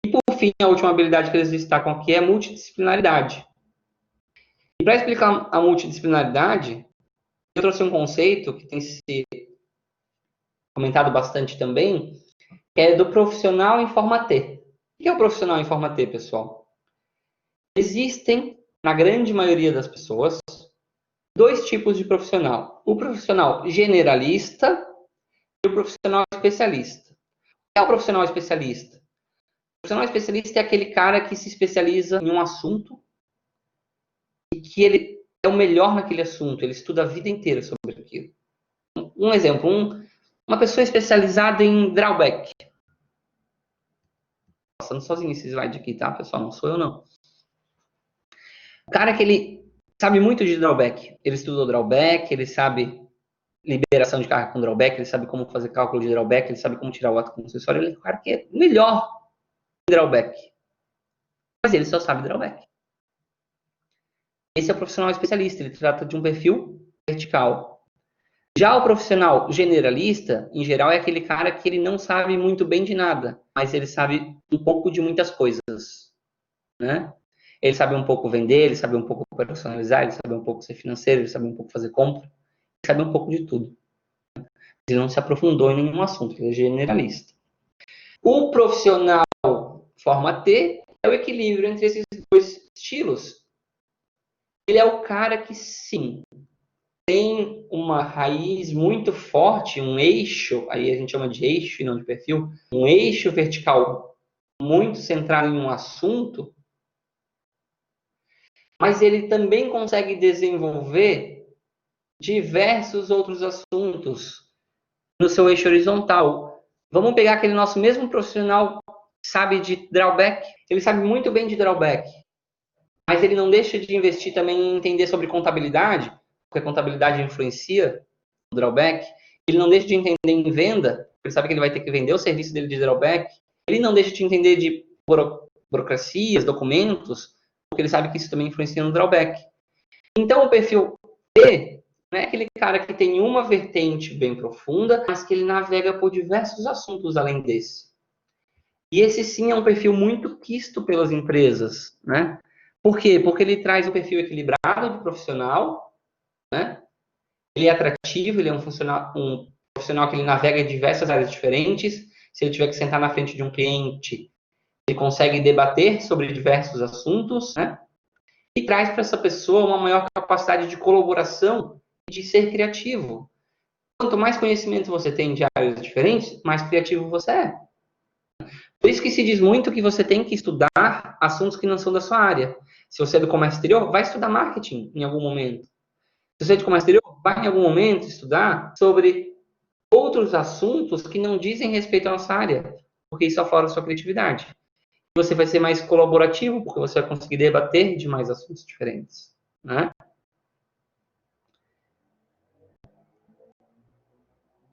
E por fim, a última habilidade que eles destacam aqui é a multidisciplinaridade. E para explicar a multidisciplinaridade, eu trouxe um conceito que tem se comentado bastante também, que é do profissional em forma T. O que é o profissional em forma T, pessoal? Existem, na grande maioria das pessoas, 2 tipos de profissional. O profissional generalista e o profissional especialista. O que é o profissional especialista? O profissional especialista é aquele cara que se especializa em um assunto e que ele é o melhor naquele assunto, ele estuda a vida inteira sobre aquilo. Um exemplo, uma pessoa especializada em drawback. Passando sozinho esse slide aqui, tá, pessoal? Não sou eu, não. O cara que ele sabe muito de drawback. Ele estudou drawback, ele sabe liberação de carga com drawback, ele sabe como fazer cálculo de drawback, ele sabe como tirar o ato concessório. Ele é o cara que é melhor em drawback. Mas ele só sabe drawback. Esse é o profissional especialista, ele trata de um perfil vertical. Já o profissional generalista, em geral, é aquele cara que ele não sabe muito bem de nada, mas ele sabe um pouco de muitas coisas, né? Ele sabe um pouco vender, ele sabe um pouco personalizar, ele sabe um pouco ser financeiro, ele sabe um pouco fazer compra, ele sabe um pouco de tudo. Ele não se aprofundou em nenhum assunto, ele é generalista. O profissional forma T é o equilíbrio entre esses 2 estilos. Ele é o cara que, sim, tem uma raiz muito forte, um eixo, aí a gente chama de eixo e não de perfil, um eixo vertical muito centrado em um assunto, mas ele também consegue desenvolver diversos outros assuntos no seu eixo horizontal. Vamos pegar aquele nosso mesmo profissional que sabe de drawback. Ele sabe muito bem de drawback, mas ele não deixa de investir também em entender sobre contabilidade, porque a contabilidade influencia o drawback. Ele não deixa de entender em venda, porque ele sabe que ele vai ter que vender o serviço dele de drawback. Ele não deixa de entender de burocracias, documentos, porque ele sabe que isso também influencia no drawback. Então, o perfil T não é aquele cara que tem uma vertente bem profunda, mas que ele navega por diversos assuntos além desse. E esse sim é um perfil muito quisto pelas empresas, né? Por quê? Porque ele traz um perfil equilibrado de profissional, né? Ele é atrativo, ele é um profissional que ele navega em diversas áreas diferentes. Se ele tiver que sentar na frente de um cliente, ele consegue debater sobre diversos assuntos, né? E traz para essa pessoa uma maior capacidade de colaboração e de ser criativo. Quanto mais conhecimento você tem de áreas diferentes, mais criativo você é. Por isso que se diz muito que você tem que estudar assuntos que não são da sua área. Se você é do comércio exterior, vai estudar marketing em algum momento. Se você é de comércio exterior, vai em algum momento estudar sobre outros assuntos que não dizem respeito à nossa área, porque isso aflora a sua criatividade. Você vai ser mais colaborativo, porque você vai conseguir debater de mais assuntos diferentes, né?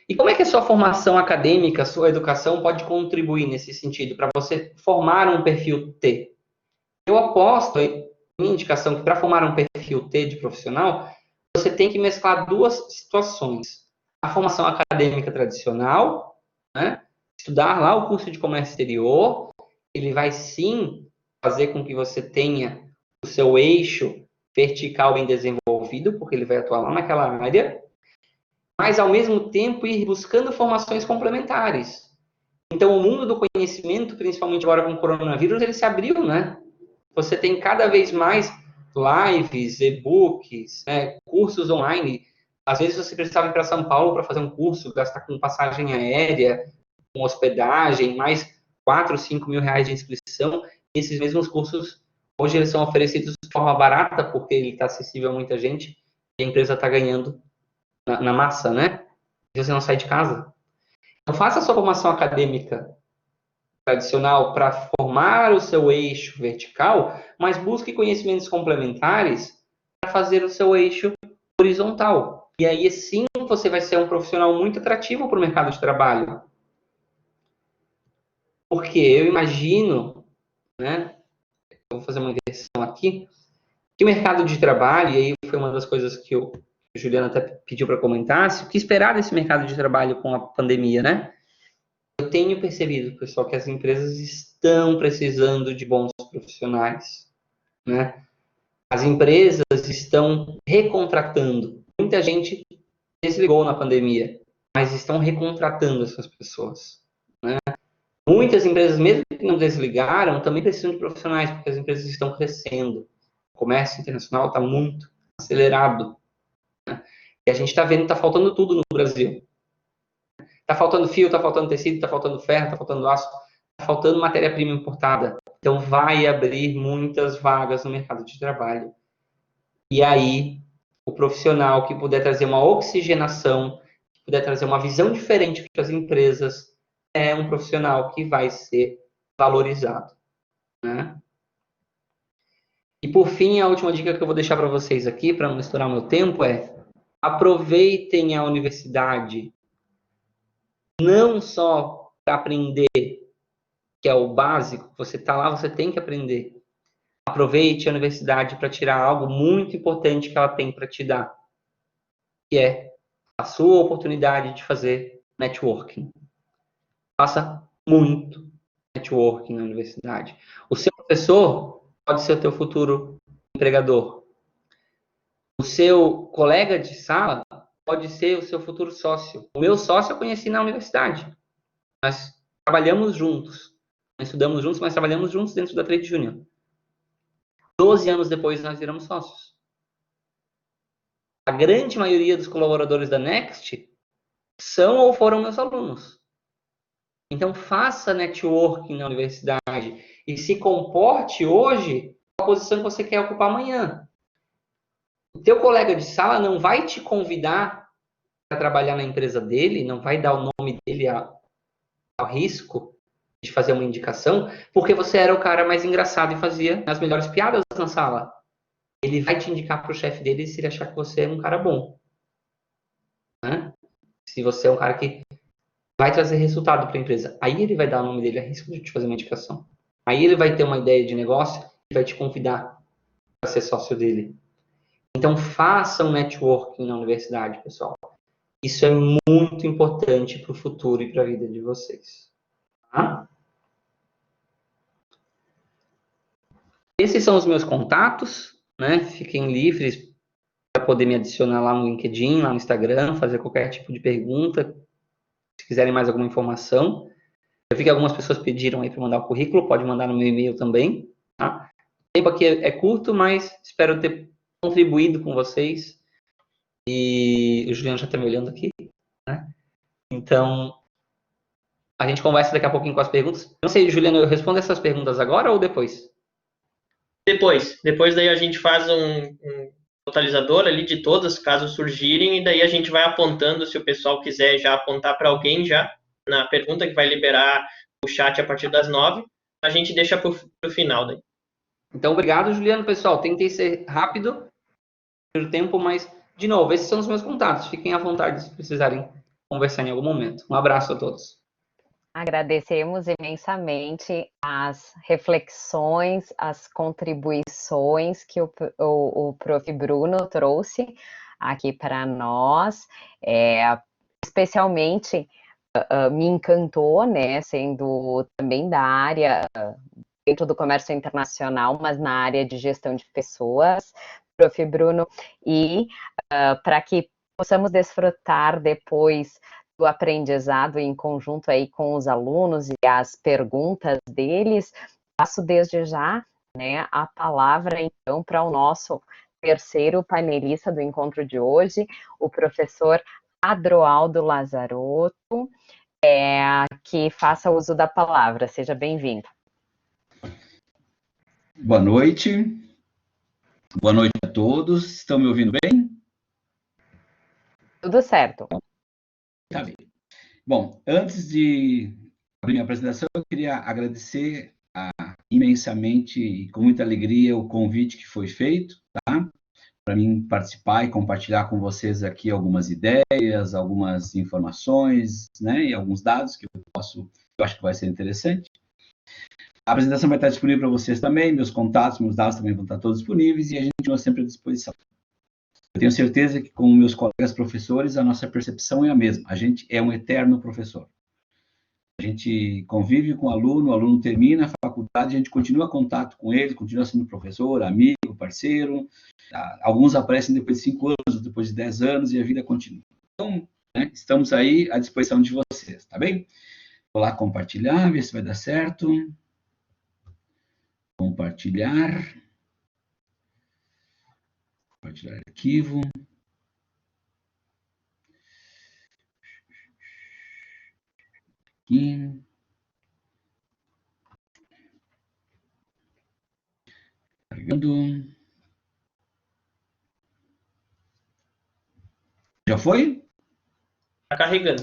E como é que a sua formação acadêmica, a sua educação pode contribuir nesse sentido, para você formar um perfil T? Eu aposto, minha indicação, que para formar um perfil T de profissional, você tem que mesclar duas situações. A formação acadêmica tradicional, né? Estudar lá o curso de comércio exterior, ele vai sim fazer com que você tenha o seu eixo vertical bem desenvolvido, porque ele vai atuar lá naquela área, mas ao mesmo tempo ir buscando formações complementares. Então, o mundo do conhecimento, principalmente agora com o coronavírus, ele se abriu, né? Você tem cada vez mais lives, e-books, né, cursos online. Às vezes você precisava ir para São Paulo para fazer um curso, gastar com passagem aérea, com hospedagem, mais 4, 5 mil reais de inscrição. Esses mesmos cursos, hoje eles são oferecidos de forma barata, porque ele está acessível a muita gente, e a empresa está ganhando na massa, né? E você não sai de casa. Então, faça a sua formação acadêmica tradicional para formar o seu eixo vertical, mas busque conhecimentos complementares para fazer o seu eixo horizontal. E aí sim você vai ser um profissional muito atrativo para o mercado de trabalho. Porque eu imagino, né? Eu vou fazer uma inversão aqui, que o mercado de trabalho, e aí foi uma das coisas que o Juliano até pediu para comentar, o que esperar desse mercado de trabalho com a pandemia, né? Eu tenho percebido, pessoal, que as empresas estão precisando de bons profissionais, né? As empresas estão recontratando. Muita gente desligou na pandemia, mas estão recontratando essas pessoas, né? Muitas empresas, mesmo que não desligaram, também precisam de profissionais, porque as empresas estão crescendo. O comércio internacional está muito acelerado, né? E a gente está vendo que está faltando tudo no Brasil. Está faltando fio, está faltando tecido, está faltando ferro, está faltando aço, está faltando matéria-prima importada. Então, vai abrir muitas vagas no mercado de trabalho. E aí, o profissional que puder trazer uma oxigenação, que puder trazer uma visão diferente para as empresas, é um profissional que vai ser valorizado, né? E, por fim, a última dica que eu vou deixar para vocês aqui, para não estourar o meu tempo, é aproveitem a universidade não só para aprender, que é o básico, você está lá, você tem que aprender. Aproveite a universidade para tirar algo muito importante que ela tem para te dar, que é a sua oportunidade de fazer networking. Faça muito networking na universidade. O seu professor pode ser o teu futuro empregador. O seu colega de sala pode ser o seu futuro sócio. O meu sócio eu conheci na universidade. Nós trabalhamos juntos. Nós estudamos juntos, mas trabalhamos juntos dentro da Trade Junior. 12 anos depois, nós viramos sócios. A grande maioria dos colaboradores da Next são ou foram meus alunos. Então, faça networking na universidade e se comporte hoje com a posição que você quer ocupar amanhã. O teu colega de sala não vai te convidar para trabalhar na empresa dele, não vai dar o nome dele ao risco de fazer uma indicação, porque você era o cara mais engraçado e fazia as melhores piadas na sala. Ele vai te indicar para o chefe dele se ele achar que você é um cara bom, né? Se você é um cara que vai trazer resultado para a empresa. Aí ele vai dar o nome dele a risco de te fazer uma indicação. Aí ele vai ter uma ideia de negócio e vai te convidar para ser sócio dele. Então faça um networking na universidade, pessoal. Isso é muito importante para o futuro e para a vida de vocês. Tá? Esses são os meus contatos, né? Fiquem livres para poder me adicionar lá no LinkedIn, lá no Instagram, fazer qualquer tipo de pergunta, se quiserem mais alguma informação. Eu vi que algumas pessoas pediram aí para mandar o currículo, pode mandar no meu e-mail também. Tá? O tempo aqui é curto, mas espero ter contribuído com vocês. E o Juliano já está me olhando aqui, né? Então, a gente conversa daqui a pouquinho com as perguntas. Não sei, Juliano, eu respondo essas perguntas agora ou depois? Depois daí a gente faz um totalizador ali de todas, caso surgirem, e daí a gente vai apontando, se o pessoal quiser já apontar para alguém já, na pergunta que vai liberar o chat a partir das 9, a gente deixa para o final daí. Então, obrigado, Juliano. Pessoal, tentei ser rápido pelo tempo, mas, de novo, esses são os meus contatos. Fiquem à vontade se precisarem conversar em algum momento. Um abraço a todos. Agradecemos imensamente as reflexões, as contribuições que o Prof. Bruno trouxe aqui para nós, especialmente me encantou, né, sendo também da área, dentro do comércio internacional, mas na área de gestão de pessoas, Prof. Bruno, e para que possamos desfrutar depois do aprendizado em conjunto aí com os alunos e as perguntas deles, passo desde já, né, a palavra então para o nosso terceiro panelista do encontro de hoje, o professor Adroaldo Lazarotto, que faça uso da palavra. Seja bem-vindo. Boa noite. Boa noite a todos. Estão me ouvindo bem? Tudo certo. Tá bem. Bom, antes de abrir minha apresentação, eu queria agradecer imensamente e com muita alegria o convite que foi feito, tá? Para mim participar e compartilhar com vocês aqui algumas ideias, algumas informações, né? E alguns dados que eu acho que vai ser interessante. A apresentação vai estar disponível para vocês também, meus contatos, meus dados também vão estar todos disponíveis e a gente vai sempre à disposição. Eu tenho certeza que com meus colegas professores, a nossa percepção é a mesma. A gente é um eterno professor. A gente convive com o aluno termina a faculdade, a gente continua contato com ele, continua sendo professor, amigo, parceiro. Alguns aparecem depois de 5 anos, depois de 10 anos e a vida continua. Então, né, estamos aí à disposição de vocês, tá bem? Vou lá compartilhar, ver se vai dar certo. Compartilhar. Compartilhar arquivo. Aqui. Carregando. Já foi? Tá carregando.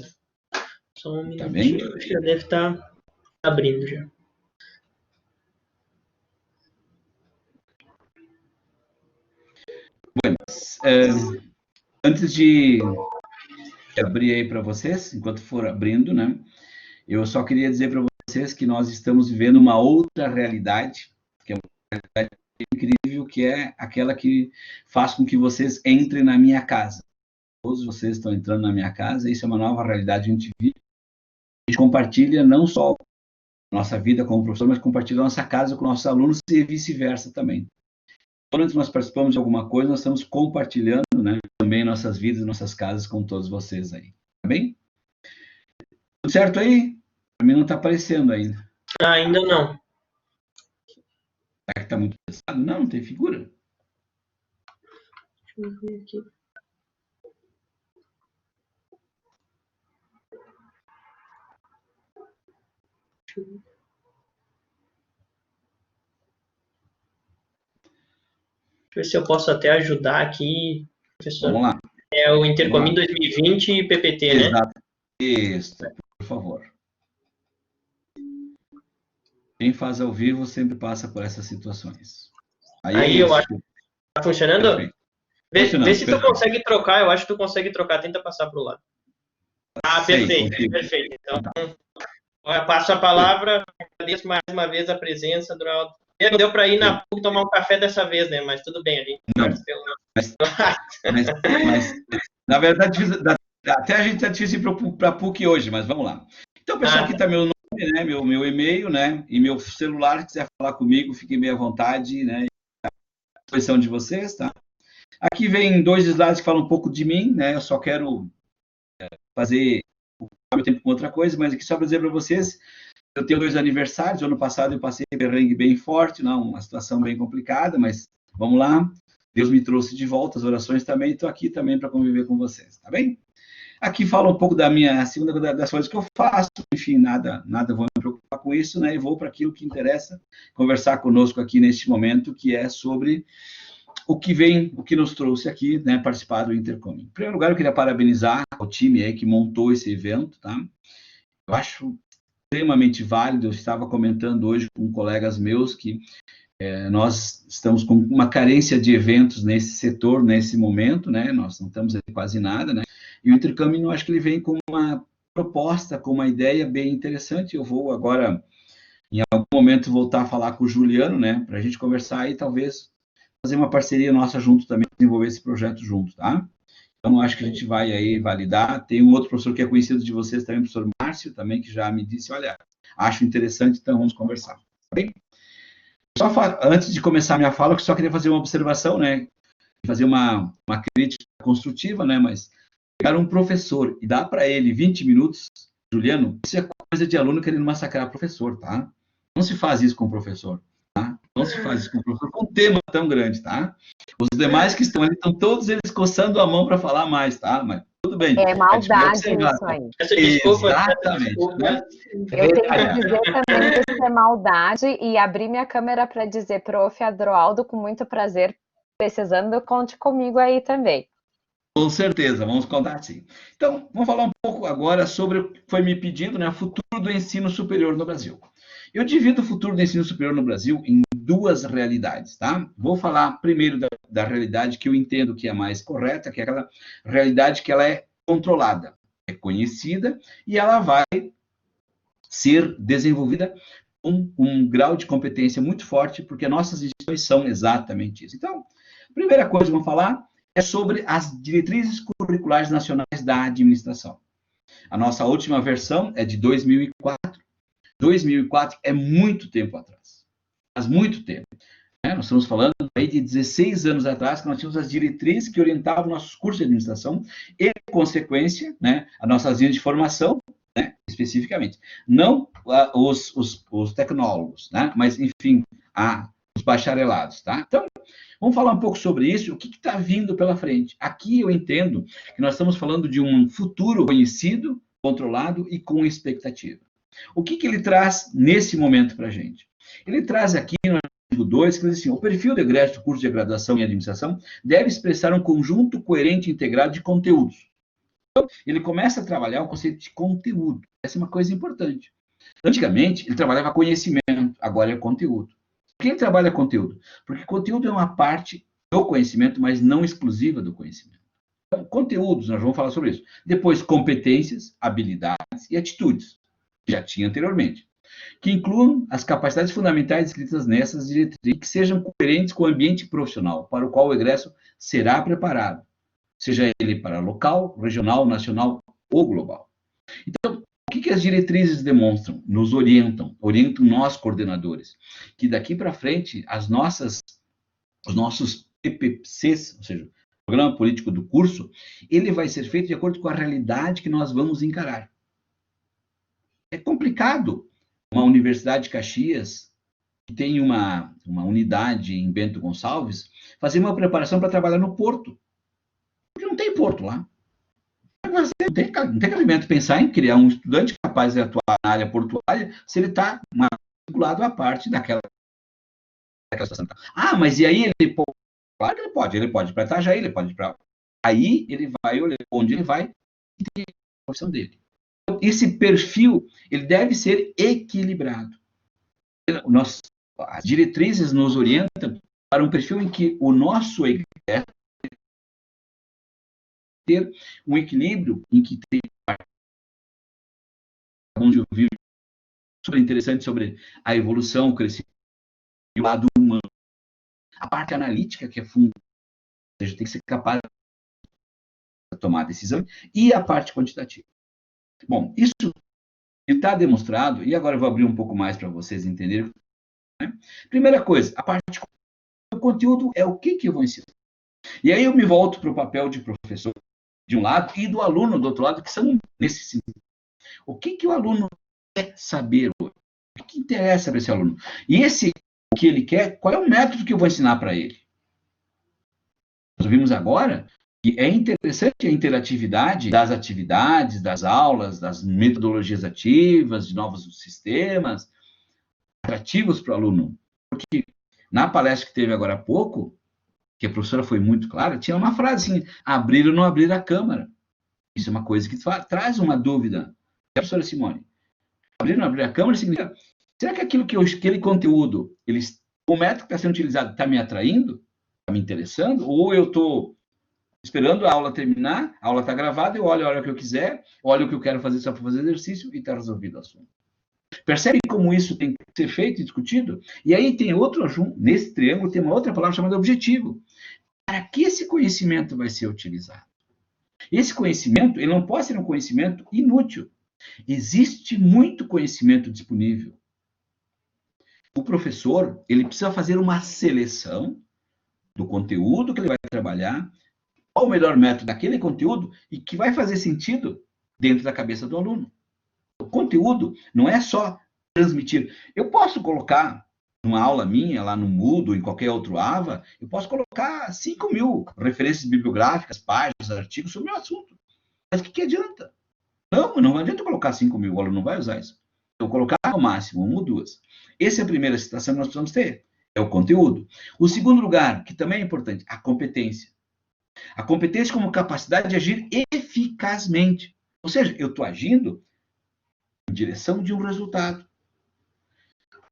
Só um Tá minutinho, bem? acho que já deve estar abrindo já. Antes de abrir aí para vocês, enquanto for abrindo, né? Eu só queria dizer para vocês que nós estamos vivendo uma outra realidade, que é uma realidade incrível, que é aquela que faz com que vocês entrem na minha casa. Todos vocês estão entrando na minha casa, isso é uma nova realidade que a gente vive. A gente compartilha não só a nossa vida como professor, mas compartilha a nossa casa com nossos alunos e vice-versa também. Quando nós participamos de alguma coisa, nós estamos compartilhando, né, também nossas vidas, nossas casas com todos vocês aí. Tá bem? Tudo certo aí? Para mim não está aparecendo ainda. Ainda não. Será que está muito pesado? Não, não tem figura. Deixa eu ver aqui. Deixa eu ver se eu posso até ajudar aqui, professor. Vamos lá. É o Intercomin 2020 e PPT, né? Exato. Isso, por favor. Quem faz ao vivo sempre passa por essas situações. Aí eu acho que tá funcionando. Vê se tu consegue trocar, eu acho que tu consegue trocar, tenta passar pro lado. Perfeito. Então, eu passo a palavra, agradeço mais uma vez a presença do Aldo. Não deu para ir na PUC tomar um café dessa vez, né? Mas tudo bem, a gente mas, na verdade, até a gente já disse para a PUC hoje, mas vamos lá. Então, pessoal, aqui está meu nome, né? Meu e-mail, né? E meu celular, se quiser falar comigo, fiquem bem à vontade, né? À disposição de vocês, tá? Aqui vem 2 slides que falam um pouco de mim, né? Eu só quero fazer o meu tempo com outra coisa, mas aqui só para dizer para vocês, eu tenho 2 aniversários. O ano passado eu passei um perrengue bem forte, não, uma situação bem complicada, mas vamos lá. Deus me trouxe de volta, as orações também, estou aqui também para conviver com vocês, tá bem? Aqui fala um pouco da minha segunda das coisas que eu faço, enfim, nada vou me preocupar com isso, né? E vou para aquilo que interessa, conversar conosco aqui neste momento, que é sobre o que nos trouxe aqui, né, participar do Intercomin. Em primeiro lugar, eu queria parabenizar o time aí que montou esse evento, tá? Eu acho extremamente válido. Eu estava comentando hoje com colegas meus que nós estamos com uma carência de eventos nesse setor, nesse momento, né? Nós não estamos quase nada, né? E o Intercomin, eu acho que ele vem com uma proposta, com uma ideia bem interessante. Eu vou agora, em algum momento, voltar a falar com o Juliano, né? Para a gente conversar e talvez fazer uma parceria nossa junto também, desenvolver esse projeto junto, tá? Então, acho que a gente vai aí validar. Tem um outro professor que é conhecido de vocês também, o professor Márcio, também, que já me disse, olha, acho interessante, então vamos conversar. Tá bem? Antes de começar a minha fala, eu só queria fazer uma observação, né? Fazer uma crítica construtiva, né? Mas pegar um professor e dar para ele 20 minutos, Juliano, isso é coisa de aluno querendo massacrar o professor, tá? Não se faz isso com o professor. Não se faz isso com o professor, com um tema tão grande, tá? Os demais que estão ali, estão todos eles coçando a mão para falar mais, tá? Mas tudo bem. É maldade isso aí. Exatamente. Né? Eu tenho que dizer também que isso é maldade e abrir minha câmera para dizer, prof. Adroaldo, com muito prazer, precisando, conte comigo aí também. Com certeza, vamos contar sim. Então, vamos falar um pouco agora sobre o que foi me pedido, né? O futuro do ensino superior no Brasil. Eu divido o futuro do ensino superior no Brasil em 2 realidades, tá? Vou falar primeiro da realidade que eu entendo que é mais correta, que é aquela realidade que ela é controlada, é conhecida e ela vai ser desenvolvida com um grau de competência muito forte, porque nossas instituições são exatamente isso. Então, a primeira coisa que vamos falar é sobre as diretrizes curriculares nacionais da administração. A nossa última versão é de 2004. 2004 é muito tempo atrás. Faz muito tempo. Né? Nós estamos falando aí de 16 anos atrás, que nós tínhamos as diretrizes que orientavam nossos cursos de administração e, consequência, né, as nossas linhas de formação, né, especificamente. Não os tecnólogos, né, mas, enfim, os bacharelados. Tá? Então, vamos falar um pouco sobre isso, o que está vindo pela frente. Aqui eu entendo que nós estamos falando de um futuro conhecido, controlado e com expectativa. O que ele traz nesse momento para a gente? Ele traz aqui no artigo 2, que diz assim, o perfil de egresso do curso de graduação em administração deve expressar um conjunto coerente e integrado de conteúdos. Então, ele começa a trabalhar o conceito de conteúdo. Essa é uma coisa importante. Antigamente, ele trabalhava conhecimento, agora é conteúdo. Por que ele trabalha conteúdo? Porque conteúdo é uma parte do conhecimento, mas não exclusiva do conhecimento. Então, conteúdos, nós vamos falar sobre isso. Depois, competências, habilidades e atitudes. Já tinha anteriormente, que incluam as capacidades fundamentais descritas nessas diretrizes que sejam coerentes com o ambiente profissional para o qual o egresso será preparado, seja ele para local, regional, nacional ou global. Então, o que as diretrizes demonstram? Nos orientam nós, coordenadores, que daqui para frente os nossos PPCs, ou seja, o Programa Político do Curso, ele vai ser feito de acordo com a realidade que nós vamos encarar. É complicado uma Universidade de Caxias, que tem uma unidade em Bento Gonçalves, fazer uma preparação para trabalhar no porto. Porque não tem porto lá. Não tem cabimento pensar em criar um estudante capaz de atuar na área portuária se ele está vinculado à parte daquela situação. Ah, mas e aí ele pode? Claro que ele pode. Ele pode ir para Itajaí, ele pode ir para Aí ele vai olhar onde ele vai e tem a profissão dele. Então, esse perfil, ele deve ser equilibrado. As diretrizes nos orientam para um perfil em que o nosso egresso ter um equilíbrio em que tem onde eu vi super interessante sobre a evolução, o crescimento e o lado humano. A parte analítica, que é fundamental, ou seja, tem que ser capaz de tomar a decisão, e a parte quantitativa. Bom, isso está demonstrado, e agora eu vou abrir um pouco mais para vocês entenderem. Né? Primeira coisa, a parte do conteúdo é o que eu vou ensinar. E aí eu me volto para o papel de professor de um lado e do aluno do outro lado, que são nesse sentido. O que o aluno quer saber hoje? O que interessa para esse aluno? E o que ele quer, qual é o método que eu vou ensinar para ele? Nós vimos agora que é interessante a interatividade das atividades, das aulas, das metodologias ativas, de novos sistemas, atrativos para o aluno. Porque na palestra que teve agora há pouco, que a professora foi muito clara, tinha uma frase assim, abrir ou não abrir a câmara. Isso é uma coisa que traz uma dúvida. Professora Simone, abrir ou não abrir a câmara significa, será que aquele conteúdo, o método que está sendo utilizado está me atraindo? Está me interessando? Ou eu estou esperando a aula terminar, a aula está gravada, eu olho a hora que eu quiser, olho o que eu quero fazer só para fazer exercício e está resolvido o assunto. Percebe como isso tem que ser feito e discutido? E aí tem nesse triângulo tem uma outra palavra chamada objetivo. Para que esse conhecimento vai ser utilizado? Esse conhecimento, ele não pode ser um conhecimento inútil. Existe muito conhecimento disponível. O professor, ele precisa fazer uma seleção do conteúdo que ele vai trabalhar, qual o melhor método daquele conteúdo e que vai fazer sentido dentro da cabeça do aluno. O conteúdo não é só transmitir. Eu posso colocar numa aula minha, lá no Moodle, em qualquer outro AVA, eu posso colocar 5.000 referências bibliográficas, páginas, artigos sobre o assunto. Mas o que adianta? Não adianta colocar 5.000, o aluno não vai usar isso. Eu vou colocar no máximo 1 ou 2. Essa é a primeira citação que nós precisamos ter. É o conteúdo. O segundo lugar, que também é importante, a competência. A competência como capacidade de agir eficazmente. Ou seja, eu estou agindo em direção de um resultado.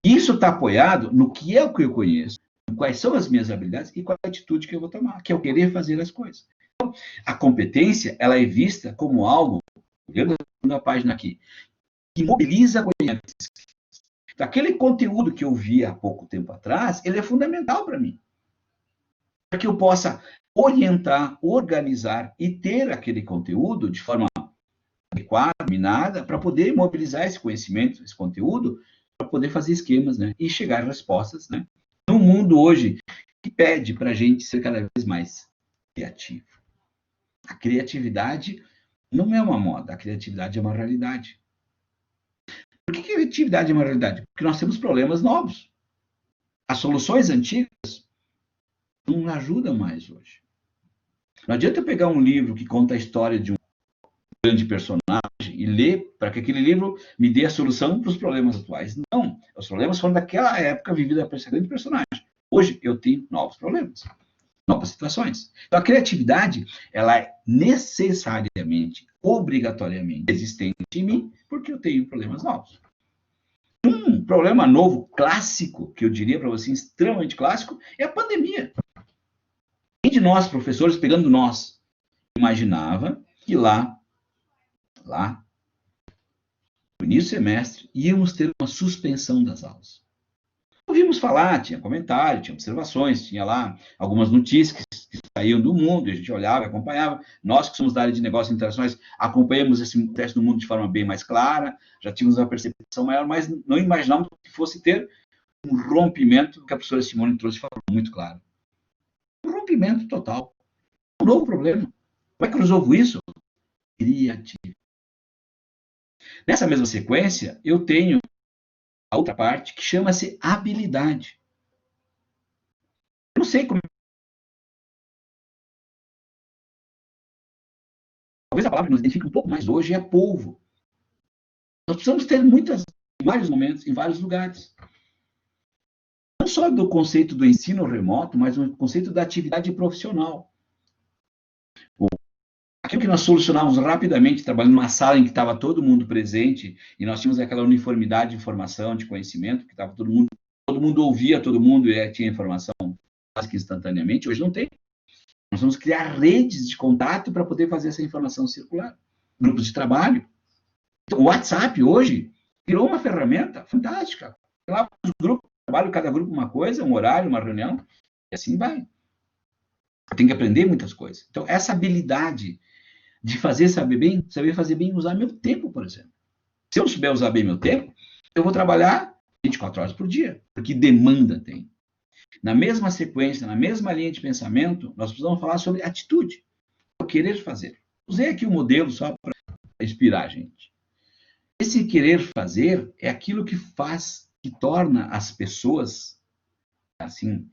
Isso está apoiado no que é o que eu conheço, quais são as minhas habilidades e qual é a atitude que eu vou tomar, que é o querer fazer as coisas. Então, a competência, ela é vista como algo, olhando a página aqui, que mobiliza conhecimentos. Aquele conteúdo que eu vi há pouco tempo atrás, ele é fundamental para mim. Para que eu possa orientar, organizar e ter aquele conteúdo de forma adequada, dominada, para poder mobilizar esse conhecimento, esse conteúdo, para poder fazer esquemas, né? E chegar a respostas, né? No mundo hoje, que pede para a gente ser cada vez mais criativo. A criatividade não é uma moda, a criatividade é uma realidade. Por que a criatividade é uma realidade? Porque nós temos problemas novos. As soluções antigas não ajudam mais hoje. Não adianta eu pegar um livro que conta a história de um grande personagem e ler para que aquele livro me dê a solução para os problemas atuais. Não, os problemas foram daquela época vivida por esse grande personagem. Hoje eu tenho novos problemas, novas situações. Então a criatividade, ela é necessariamente, obrigatoriamente existente em mim, porque eu tenho problemas novos. Um problema novo, clássico, que eu diria para você, extremamente clássico, é a pandemia. Quem de nós, professores, pegando nós, imaginava que lá, no início do semestre, íamos ter uma suspensão das aulas. Ouvimos falar, tinha comentário, tinha observações, tinha lá algumas notícias que saíam do mundo, e a gente olhava, acompanhava. Nós que somos da área de negócios internacionais, acompanhamos esse teste do mundo de forma bem mais clara, já tínhamos uma percepção maior, mas não imaginávamos que fosse ter um rompimento, que a professora Simone trouxe de forma muito clara. Um rompimento total. Um novo problema. Como é que eu resolvo isso? Criativo. Nessa mesma sequência, eu tenho a outra parte que chama-se habilidade. Eu não sei como. Talvez a palavra que nos identifique um pouco mais hoje é polvo. Nós precisamos ter em vários momentos, em vários lugares. Não só do conceito do ensino remoto, mas o conceito da atividade profissional. O Aquilo que nós solucionávamos rapidamente, trabalhando numa sala em que estava todo mundo presente, e nós tínhamos aquela uniformidade de informação, de conhecimento, que estava todo mundo ouvia todo mundo e tinha informação quase que instantaneamente, hoje não tem. Nós vamos criar redes de contato para poder fazer essa informação circular. Grupos de trabalho. Então, o WhatsApp, hoje, virou uma ferramenta fantástica. Tem lá os grupos de trabalho, cada grupo uma coisa, um horário, uma reunião, e assim vai. Tem que aprender muitas coisas. Então, essa habilidade de saber fazer bem, usar meu tempo, por exemplo. Se eu não souber usar bem meu tempo, eu vou trabalhar 24 horas por dia, porque demanda tem. Na mesma sequência, na mesma linha de pensamento, nós precisamos falar sobre atitude, o querer fazer. Usei aqui o modelo só para inspirar a gente. Esse querer fazer é aquilo que faz, que torna as pessoas, assim,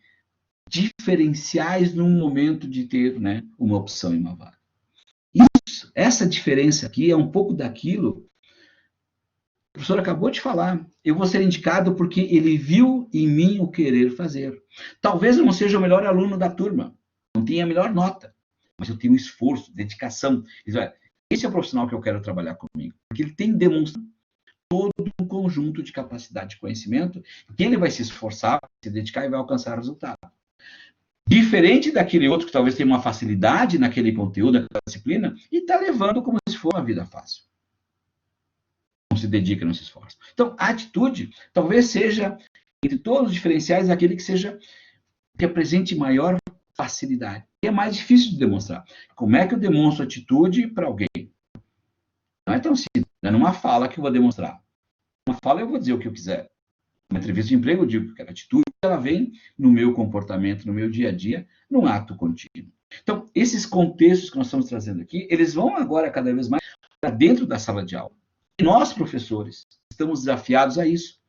diferenciais num momento de ter, né, uma opção e uma vaga. Isso, essa diferença aqui é um pouco daquilo que o professor acabou de falar. Eu vou ser indicado porque ele viu em mim o querer fazer. Talvez eu não seja o melhor aluno da turma, não tenha a melhor nota, mas eu tenho esforço, dedicação. Esse é o profissional que eu quero trabalhar comigo, porque ele tem demonstrado todo um conjunto de capacidade de conhecimento que ele vai se esforçar, se dedicar e vai alcançar resultado. Diferente daquele outro que talvez tenha uma facilidade naquele conteúdo, naquela disciplina, e está levando como se fosse uma vida fácil. Não se dedica, não se esforça. Então, a atitude talvez seja, entre todos os diferenciais, aquele que apresente maior facilidade. É mais difícil de demonstrar. Como é que eu demonstro atitude para alguém? Não é tão simples. Não é numa fala que eu vou demonstrar. Numa fala eu vou dizer o que eu quiser. Numa entrevista de emprego eu digo que a atitude ela vem no meu comportamento, no meu dia a dia, num ato contínuo. Então, esses contextos que nós estamos trazendo aqui, eles vão agora cada vez mais para dentro da sala de aula. E nós, professores, estamos desafiados a isso.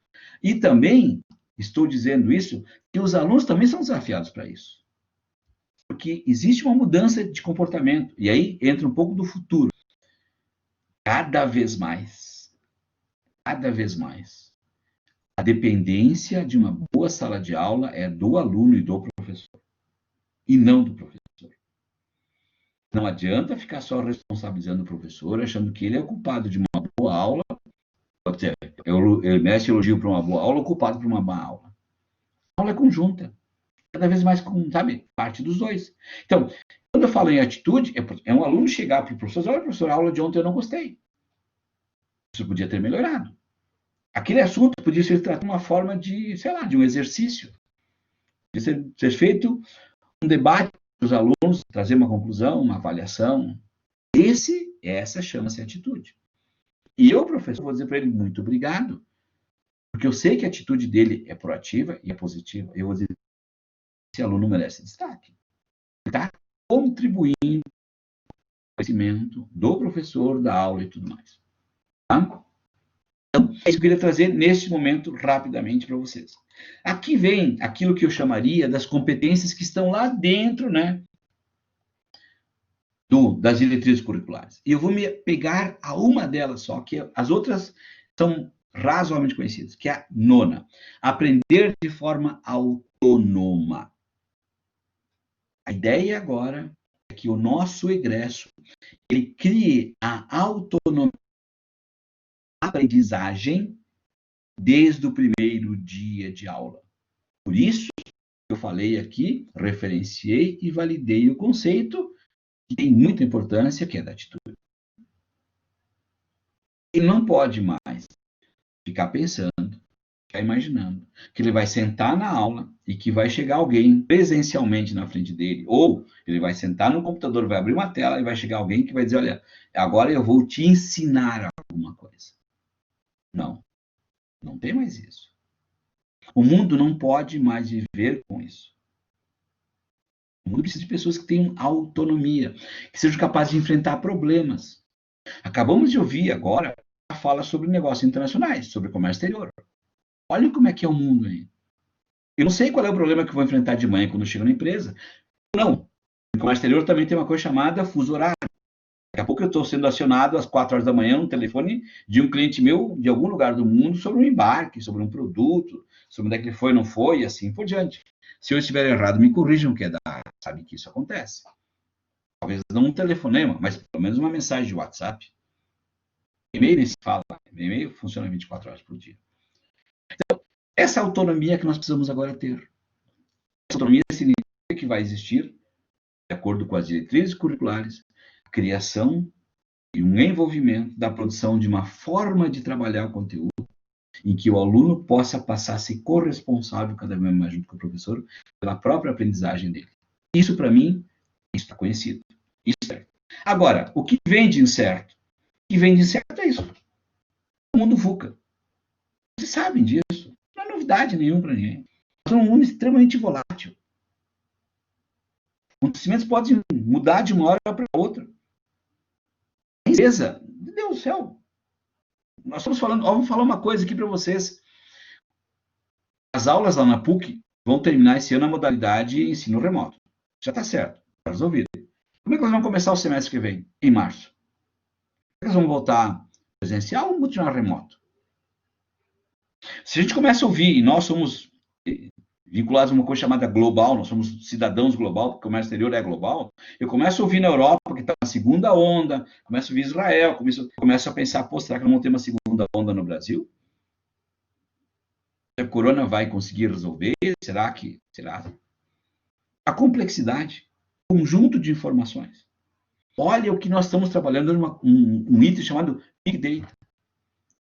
E também, estou dizendo isso, que os alunos também são desafiados para isso. Porque existe uma mudança de comportamento. E aí entra um pouco do futuro. Cada vez mais, a dependência de uma boa sala de aula é do aluno e do professor, e não do professor. Não adianta ficar só responsabilizando o professor, achando que ele é o culpado de uma boa aula, pode ser, ele merece elogio para uma boa aula ou culpado por uma má aula. A aula é conjunta, cada vez mais, parte dos dois. Então, quando eu falo em atitude, é um aluno chegar para o professor, olha, professor, a aula de ontem eu não gostei. Isso podia ter melhorado. Aquele assunto podia ser tratado de uma forma de, de um exercício. Podia ser feito um debate com os alunos, trazer uma conclusão, uma avaliação. Essa chama-se atitude. E eu, professor, vou dizer para ele muito obrigado, porque eu sei que a atitude dele é proativa e é positiva. Eu vou dizer, esse aluno merece destaque. Ele está contribuindo com o conhecimento do professor, da aula e tudo mais. Tá? Então, é isso que eu queria trazer neste momento rapidamente para vocês. Aqui vem aquilo que eu chamaria das competências que estão lá dentro, né, das diretrizes curriculares. E eu vou me pegar a uma delas só, que as outras são razoavelmente conhecidas, que é a nona. Aprender de forma autônoma. A ideia agora é que o nosso egresso ele crie a autonomia aprendizagem desde o primeiro dia de aula. Por isso, eu falei aqui, referenciei e validei o conceito que tem muita importância, que é da atitude. Ele não pode mais ficar pensando, ficar imaginando que ele vai sentar na aula e que vai chegar alguém presencialmente na frente dele, ou ele vai sentar no computador, vai abrir uma tela e vai chegar alguém que vai dizer, olha, agora eu vou te ensinar alguma coisa. Não tem mais isso. O mundo não pode mais viver com isso. O mundo precisa de pessoas que tenham autonomia, que sejam capazes de enfrentar problemas. Acabamos de ouvir agora a fala sobre negócios internacionais, sobre comércio exterior. Olha como é que é o mundo aí. Eu não sei qual é o problema que eu vou enfrentar de manhã quando eu chego na empresa. Não. No comércio exterior também tem uma coisa chamada fuso horário. Daqui a pouco eu estou sendo acionado às 4 horas da manhã no telefone de um cliente meu de algum lugar do mundo sobre um embarque, sobre um produto, sobre onde é que ele foi, não foi, e assim por diante. Se eu estiver errado, me corrijam, que é da área, sabe que isso acontece. Talvez não um telefonema, mas pelo menos uma mensagem de WhatsApp. E-mail nem se fala. E-mail funciona 24 horas por dia. Então, essa autonomia que nós precisamos agora ter. Essa autonomia significa que vai existir, de acordo com as diretrizes curriculares, a criação e um envolvimento da produção de uma forma de trabalhar o conteúdo em que o aluno possa passar a ser corresponsável, cada vez mais junto com o professor, pela própria aprendizagem dele. Isso, para mim, isso está conhecido. Isso é certo. Agora, o que vem de incerto? O que vem de incerto é isso. O mundo VUCA. Vocês sabem disso. Não é novidade nenhuma para ninguém. Nós somos um mundo extremamente volátil. Acontecimentos podem mudar de uma hora para outra. Beleza? Meu Deus do céu. Nós estamos falando, vamos falar uma coisa aqui para vocês. As aulas lá na PUC vão terminar esse ano a modalidade ensino remoto. Já está certo, está resolvido. Como é que nós vamos começar o semestre que vem? Em março. Como é que nós vamos voltar presencial ou continuar remoto? Se a gente começa a ouvir, e nós somos vinculados a uma coisa chamada global, nós somos cidadãos global, porque o comércio exterior é global, eu começo a ouvir na Europa, que está na segunda onda, começo a ouvir Israel, começo a pensar, pô, será que não vamos ter uma segunda onda no Brasil? A corona vai conseguir resolver? Será? A complexidade, conjunto de informações. Olha o que nós estamos trabalhando um item chamado Big Data.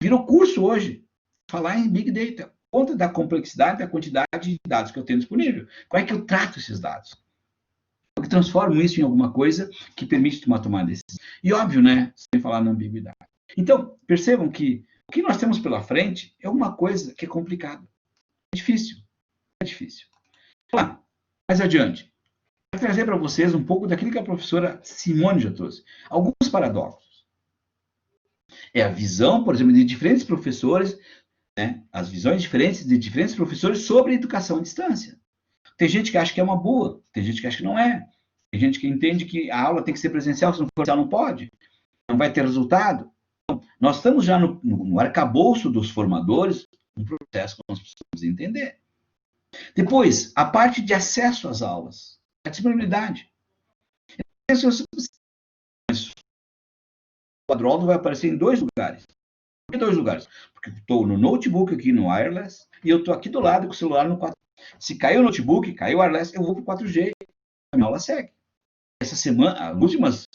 Virou curso hoje, falar em Big Data. Conta da complexidade, da quantidade de dados que eu tenho disponível. Como é que eu trato esses dados? Eu transformo isso em alguma coisa que permite uma tomada de decisão. E óbvio, né? Sem falar na ambiguidade. Então, percebam que o que nós temos pela frente é uma coisa que é complicada. É difícil. É difícil. Vamos lá, mais adiante. Vou trazer para vocês um pouco daquilo que a professora Simone já trouxe. Alguns paradoxos. É a visão, por exemplo, de diferentes professores, né? As visões diferentes de diferentes professores sobre a educação à distância. Tem gente que acha que é uma boa, tem gente que acha que não é. Tem gente que entende que a aula tem que ser presencial, se não for presencial não pode, não vai ter resultado. Então, nós estamos já no arcabouço dos formadores, um processo que nós precisamos entender. Depois, a parte de acesso às aulas, a disponibilidade. O quadrólogo vai aparecer em 2 lugares. Por que 2 lugares? Porque eu estou no notebook aqui no wireless e eu estou aqui do lado com o celular no 4G. Se caiu o notebook, caiu o wireless, eu vou para o 4G. A minha aula segue. Essa semana, as últimas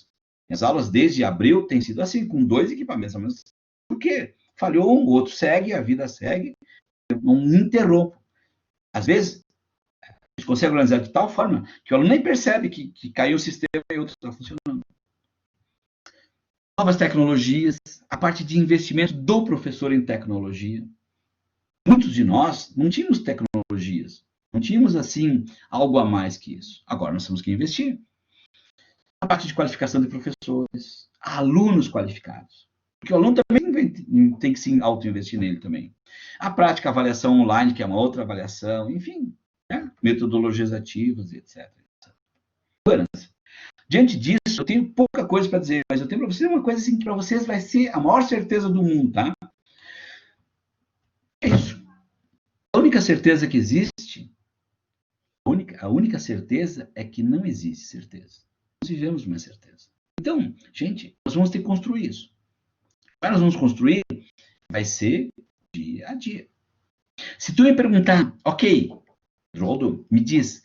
minhas aulas desde abril têm sido assim, com 2 equipamentos. Por quê? Falhou um, o outro segue, a vida segue. Eu não me interrompo. Às vezes, a gente consegue organizar de tal forma que o aluno nem percebe que caiu o sistema e outro está funcionando. Novas tecnologias, a parte de investimento do professor em tecnologia. Muitos de nós não tínhamos tecnologias, não tínhamos, assim, algo a mais que isso. Agora nós temos que investir. A parte de qualificação de professores, alunos qualificados. Porque o aluno também tem que se auto-investir nele também. A prática avaliação online, que é uma outra avaliação, enfim, né? Metodologias ativas, etc. Diante disso, eu tenho pouca coisa para dizer, mas eu tenho para vocês uma coisa assim que para vocês vai ser a maior certeza do mundo, tá? É isso. A única certeza que existe, a única certeza é que não existe certeza. Nós vivemos uma certeza. Então, gente, nós vamos ter que construir isso. Como nós vamos construir? Vai ser dia a dia. Se tu me perguntar, ok, Roldo, me diz,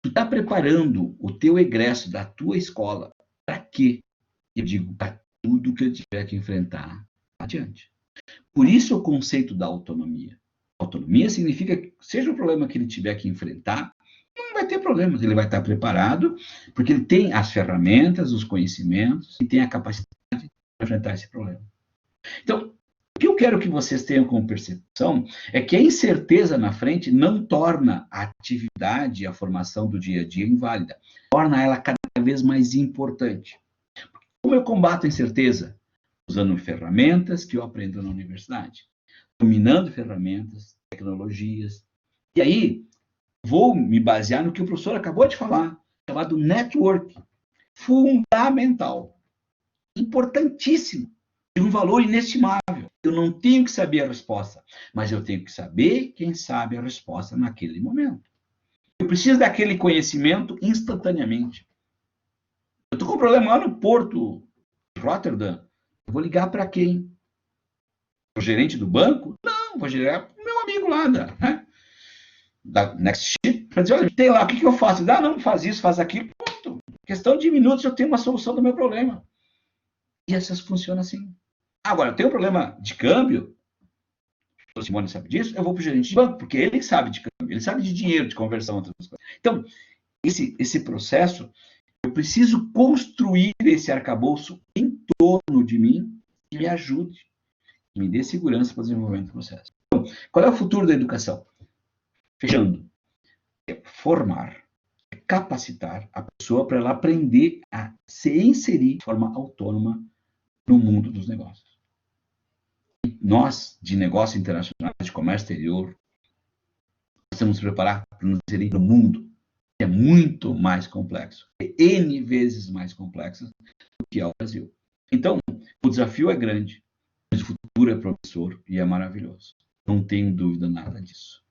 tu está preparando o teu egresso da tua escola para quê? Eu digo, para tudo que eu tiver que enfrentar adiante. Por isso o conceito da autonomia. Autonomia significa que, seja o problema que ele tiver que enfrentar, não vai ter problemas. Ele vai estar preparado, porque ele tem as ferramentas, os conhecimentos e tem a capacidade de enfrentar esse problema. Então, o que eu quero que vocês tenham como percepção é que a incerteza na frente não torna a atividade e a formação do dia a dia inválida, torna ela cada vez mais importante. Como eu combato a incerteza? Usando ferramentas que eu aprendo na universidade, dominando ferramentas, tecnologias. E aí, vou me basear no que o professor acabou de falar, chamado network. Fundamental. Importantíssimo. De um valor inestimável. Eu não tenho que saber a resposta, mas eu tenho que saber quem sabe a resposta naquele momento. Eu preciso daquele conhecimento instantaneamente. Eu estou com um problema lá no porto de Rotterdam. Eu vou ligar para quem? O gerente do banco? Não, vou ligar para o meu amigo lá da NextShip, para dizer, olha, tem lá, o que eu faço? Não, faz isso, faz aquilo, pronto. Em questão de minutos eu tenho uma solução do meu problema. E essas funcionam assim. Agora, eu tenho um problema de câmbio, o Simone sabe disso, eu vou para o gerente de banco, porque ele sabe de câmbio, ele sabe de dinheiro, de conversão, outras coisas. Então, esse processo, eu preciso construir esse arcabouço em torno de mim que me ajude, que me dê segurança para o desenvolvimento do processo. Então, qual é o futuro da educação? Fechando, é formar, é capacitar a pessoa para ela aprender a se inserir de forma autônoma no mundo dos negócios. Nós, de negócios internacionais, de comércio exterior, precisamos nos preparar para nos inserir no mundo, que é muito mais complexo, é N vezes mais complexo do que é o Brasil. Então, o desafio é grande, mas o futuro é promissor e é maravilhoso. Não tenho dúvida nada disso.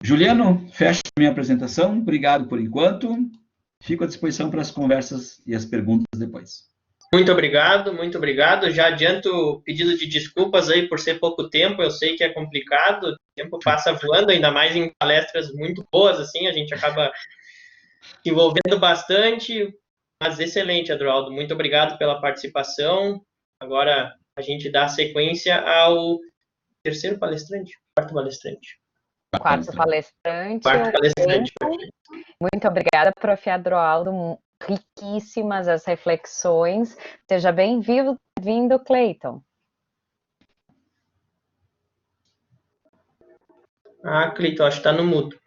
Juliano, fecho a minha apresentação. Obrigado por enquanto. Fico à disposição para as conversas e as perguntas depois. Muito obrigado, muito obrigado. Já adianto o pedido de desculpas aí por ser pouco tempo, eu sei que é complicado, o tempo passa voando, ainda mais em palestras muito boas, assim, a gente acaba se envolvendo bastante, mas excelente, Adroaldo, muito obrigado pela participação. Agora a gente dá sequência ao terceiro palestrante, quarto palestrante. Quarto palestrante. Quarto palestrante. Muito obrigada, prof. Adroaldo. Riquíssimas as reflexões. Seja bem-vindo, Cleiton. Cleiton, acho que está no mudo.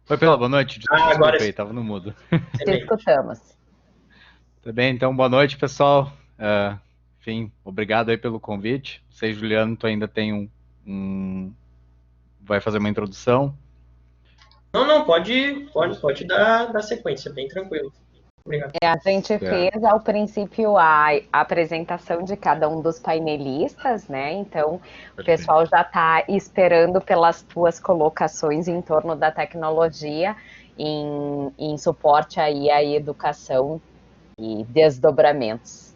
Oi, Pela, boa noite. Desculpa agora aí, estava no mudo. Te escutamos. Tudo bem, então, boa noite, pessoal. Enfim, obrigado aí pelo convite. Não sei, Juliano, tu ainda tem vai fazer uma introdução? Não, pode dar sequência, bem tranquilo. Obrigado. A gente fez, ao princípio, a apresentação de cada um dos painelistas, né? Então, o pessoal já está esperando pelas tuas colocações em torno da tecnologia em suporte aí à educação e desdobramentos.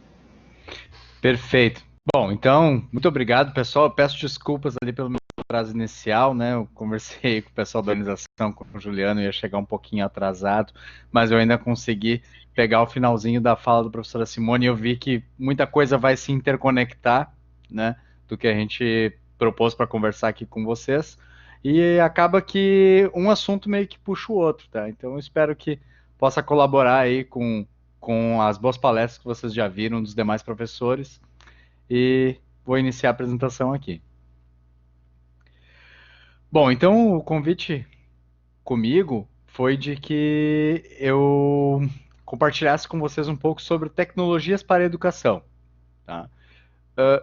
Perfeito. Bom, então, muito obrigado, pessoal. Eu peço desculpas ali pelo meu atraso inicial, né? Eu conversei com o pessoal da organização, com o Juliano, ia chegar um pouquinho atrasado, mas eu ainda consegui pegar o finalzinho da fala do professor Simone e eu vi que muita coisa vai se interconectar, né? Do que a gente propôs para conversar aqui com vocês. E acaba que um assunto meio que puxa o outro, tá? Então, eu espero que possa colaborar aí com as boas palestras que vocês já viram dos demais professores. E vou iniciar a apresentação aqui. Bom, então o convite comigo foi de que eu compartilhasse com vocês um pouco sobre tecnologias para a educação. Tá?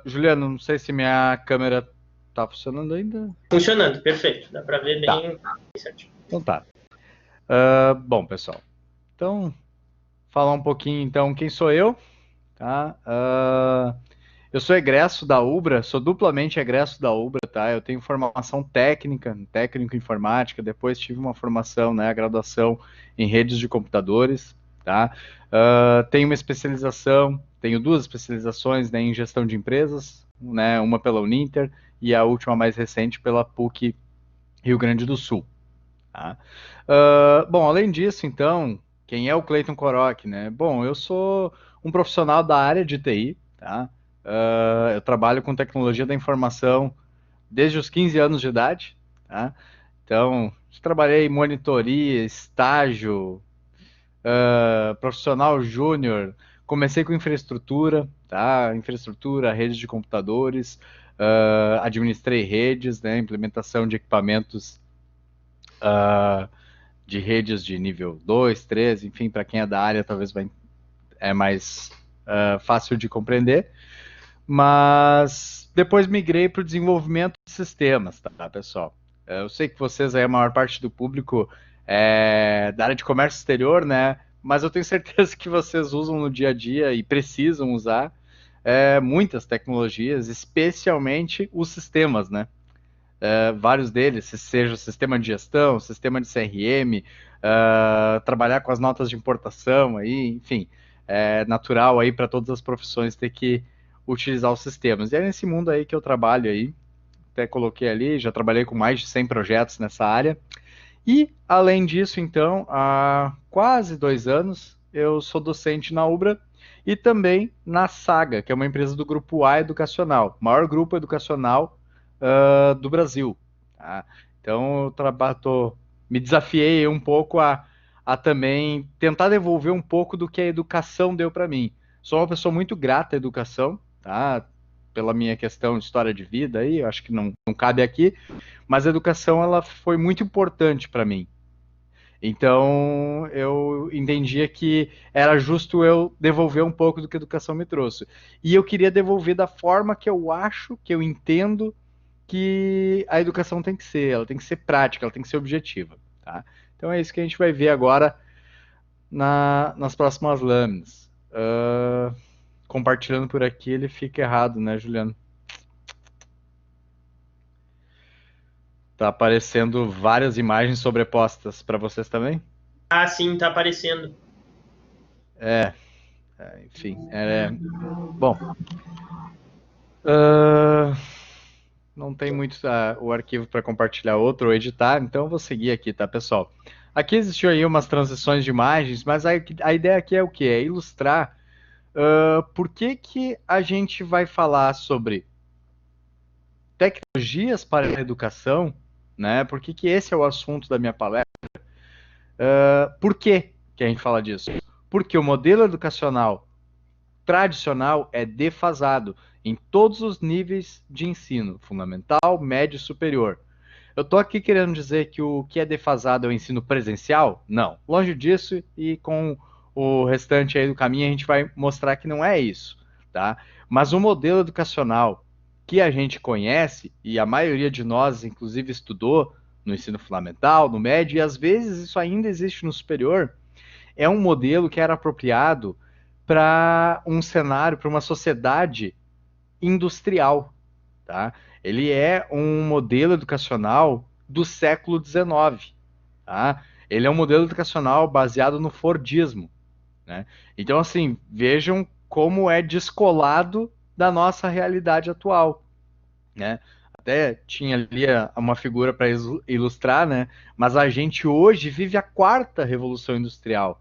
Juliano, não sei se minha câmera está funcionando ainda. Funcionando, perfeito. Dá para ver bem certinho. Então tá. Bom, pessoal, então falar um pouquinho então quem sou eu, tá? Eu sou egresso da UBRA, sou duplamente egresso da UBRA, tá? Eu tenho formação técnica, técnico em informática, depois tive uma formação, né, graduação em redes de computadores, tá? Tenho uma especialização, tenho duas especializações, né, em gestão de empresas, né, uma pela Uninter e a última mais recente pela PUC Rio Grande do Sul, tá? Bom, além disso, então, quem é o Cleiton Korok, né? Bom, eu sou um profissional da área de TI, tá? Eu trabalho com tecnologia da informação desde os 15 anos de idade, tá? Então, trabalhei em monitoria, estágio, profissional júnior, comecei com infraestrutura, tá? Infraestrutura, redes de computadores, administrei redes, né? Implementação de equipamentos de redes de nível 2, 3, enfim, para quem é da área talvez é mais fácil de compreender. Mas depois migrei para o desenvolvimento de sistemas, tá, pessoal? Eu sei que vocês aí, a maior parte do público é da área de comércio exterior, né? Mas eu tenho certeza que vocês usam no dia a dia e precisam usar muitas tecnologias, especialmente os sistemas, né? Vários deles, seja o sistema de gestão, sistema de CRM, trabalhar com as notas de importação, aí, enfim, é natural aí para todas as profissões ter que utilizar os sistemas. E é nesse mundo aí que eu trabalho aí, até coloquei ali, já trabalhei com mais de 100 projetos nessa área. E, além disso, então, há quase 2 anos, eu sou docente na Ubra e também na Saga, que é uma empresa do Grupo A Educacional, maior grupo educacional do Brasil. Tá? Então, me desafiei um pouco a também tentar devolver um pouco do que a educação deu para mim. Sou uma pessoa muito grata à educação, tá? Pela minha questão de história de vida aí, eu acho que não cabe aqui, mas a educação ela foi muito importante para mim. Então eu entendia que era justo eu devolver um pouco do que a educação me trouxe. E eu queria devolver da forma que eu acho, que eu entendo que a educação tem que ser. Ela tem que ser prática, ela tem que ser objetiva. Tá? Então é isso que a gente vai ver agora nas próximas lâminas. Compartilhando por aqui, ele fica errado, né, Juliano? Tá aparecendo várias imagens sobrepostas para vocês também? Ah, sim, tá aparecendo. Enfim. Bom. Não tem muito o arquivo para compartilhar outro ou editar, então eu vou seguir aqui, tá, pessoal? Aqui existiu aí umas transições de imagens, mas a ideia aqui é o quê? É ilustrar por que a gente vai falar sobre tecnologias para a educação, né? Por que esse é o assunto da minha palestra? Por que a gente fala disso? Porque o modelo educacional tradicional é defasado em todos os níveis de ensino, fundamental, médio e superior. Eu estou aqui querendo dizer que o que é defasado é o ensino presencial? Não. Longe disso, e com o restante aí do caminho a gente vai mostrar que não é isso, tá? Mas o modelo educacional que a gente conhece, e a maioria de nós, inclusive, estudou no ensino fundamental, no médio, e às vezes isso ainda existe no superior, é um modelo que era apropriado para um cenário, para uma sociedade industrial, tá? Ele é um modelo educacional do século XIX, tá? Ele é um modelo educacional baseado no Fordismo, né? Então, assim, vejam como é descolado da nossa realidade atual, né? Até tinha ali uma figura para ilustrar, né? Mas a gente hoje vive a quarta revolução industrial.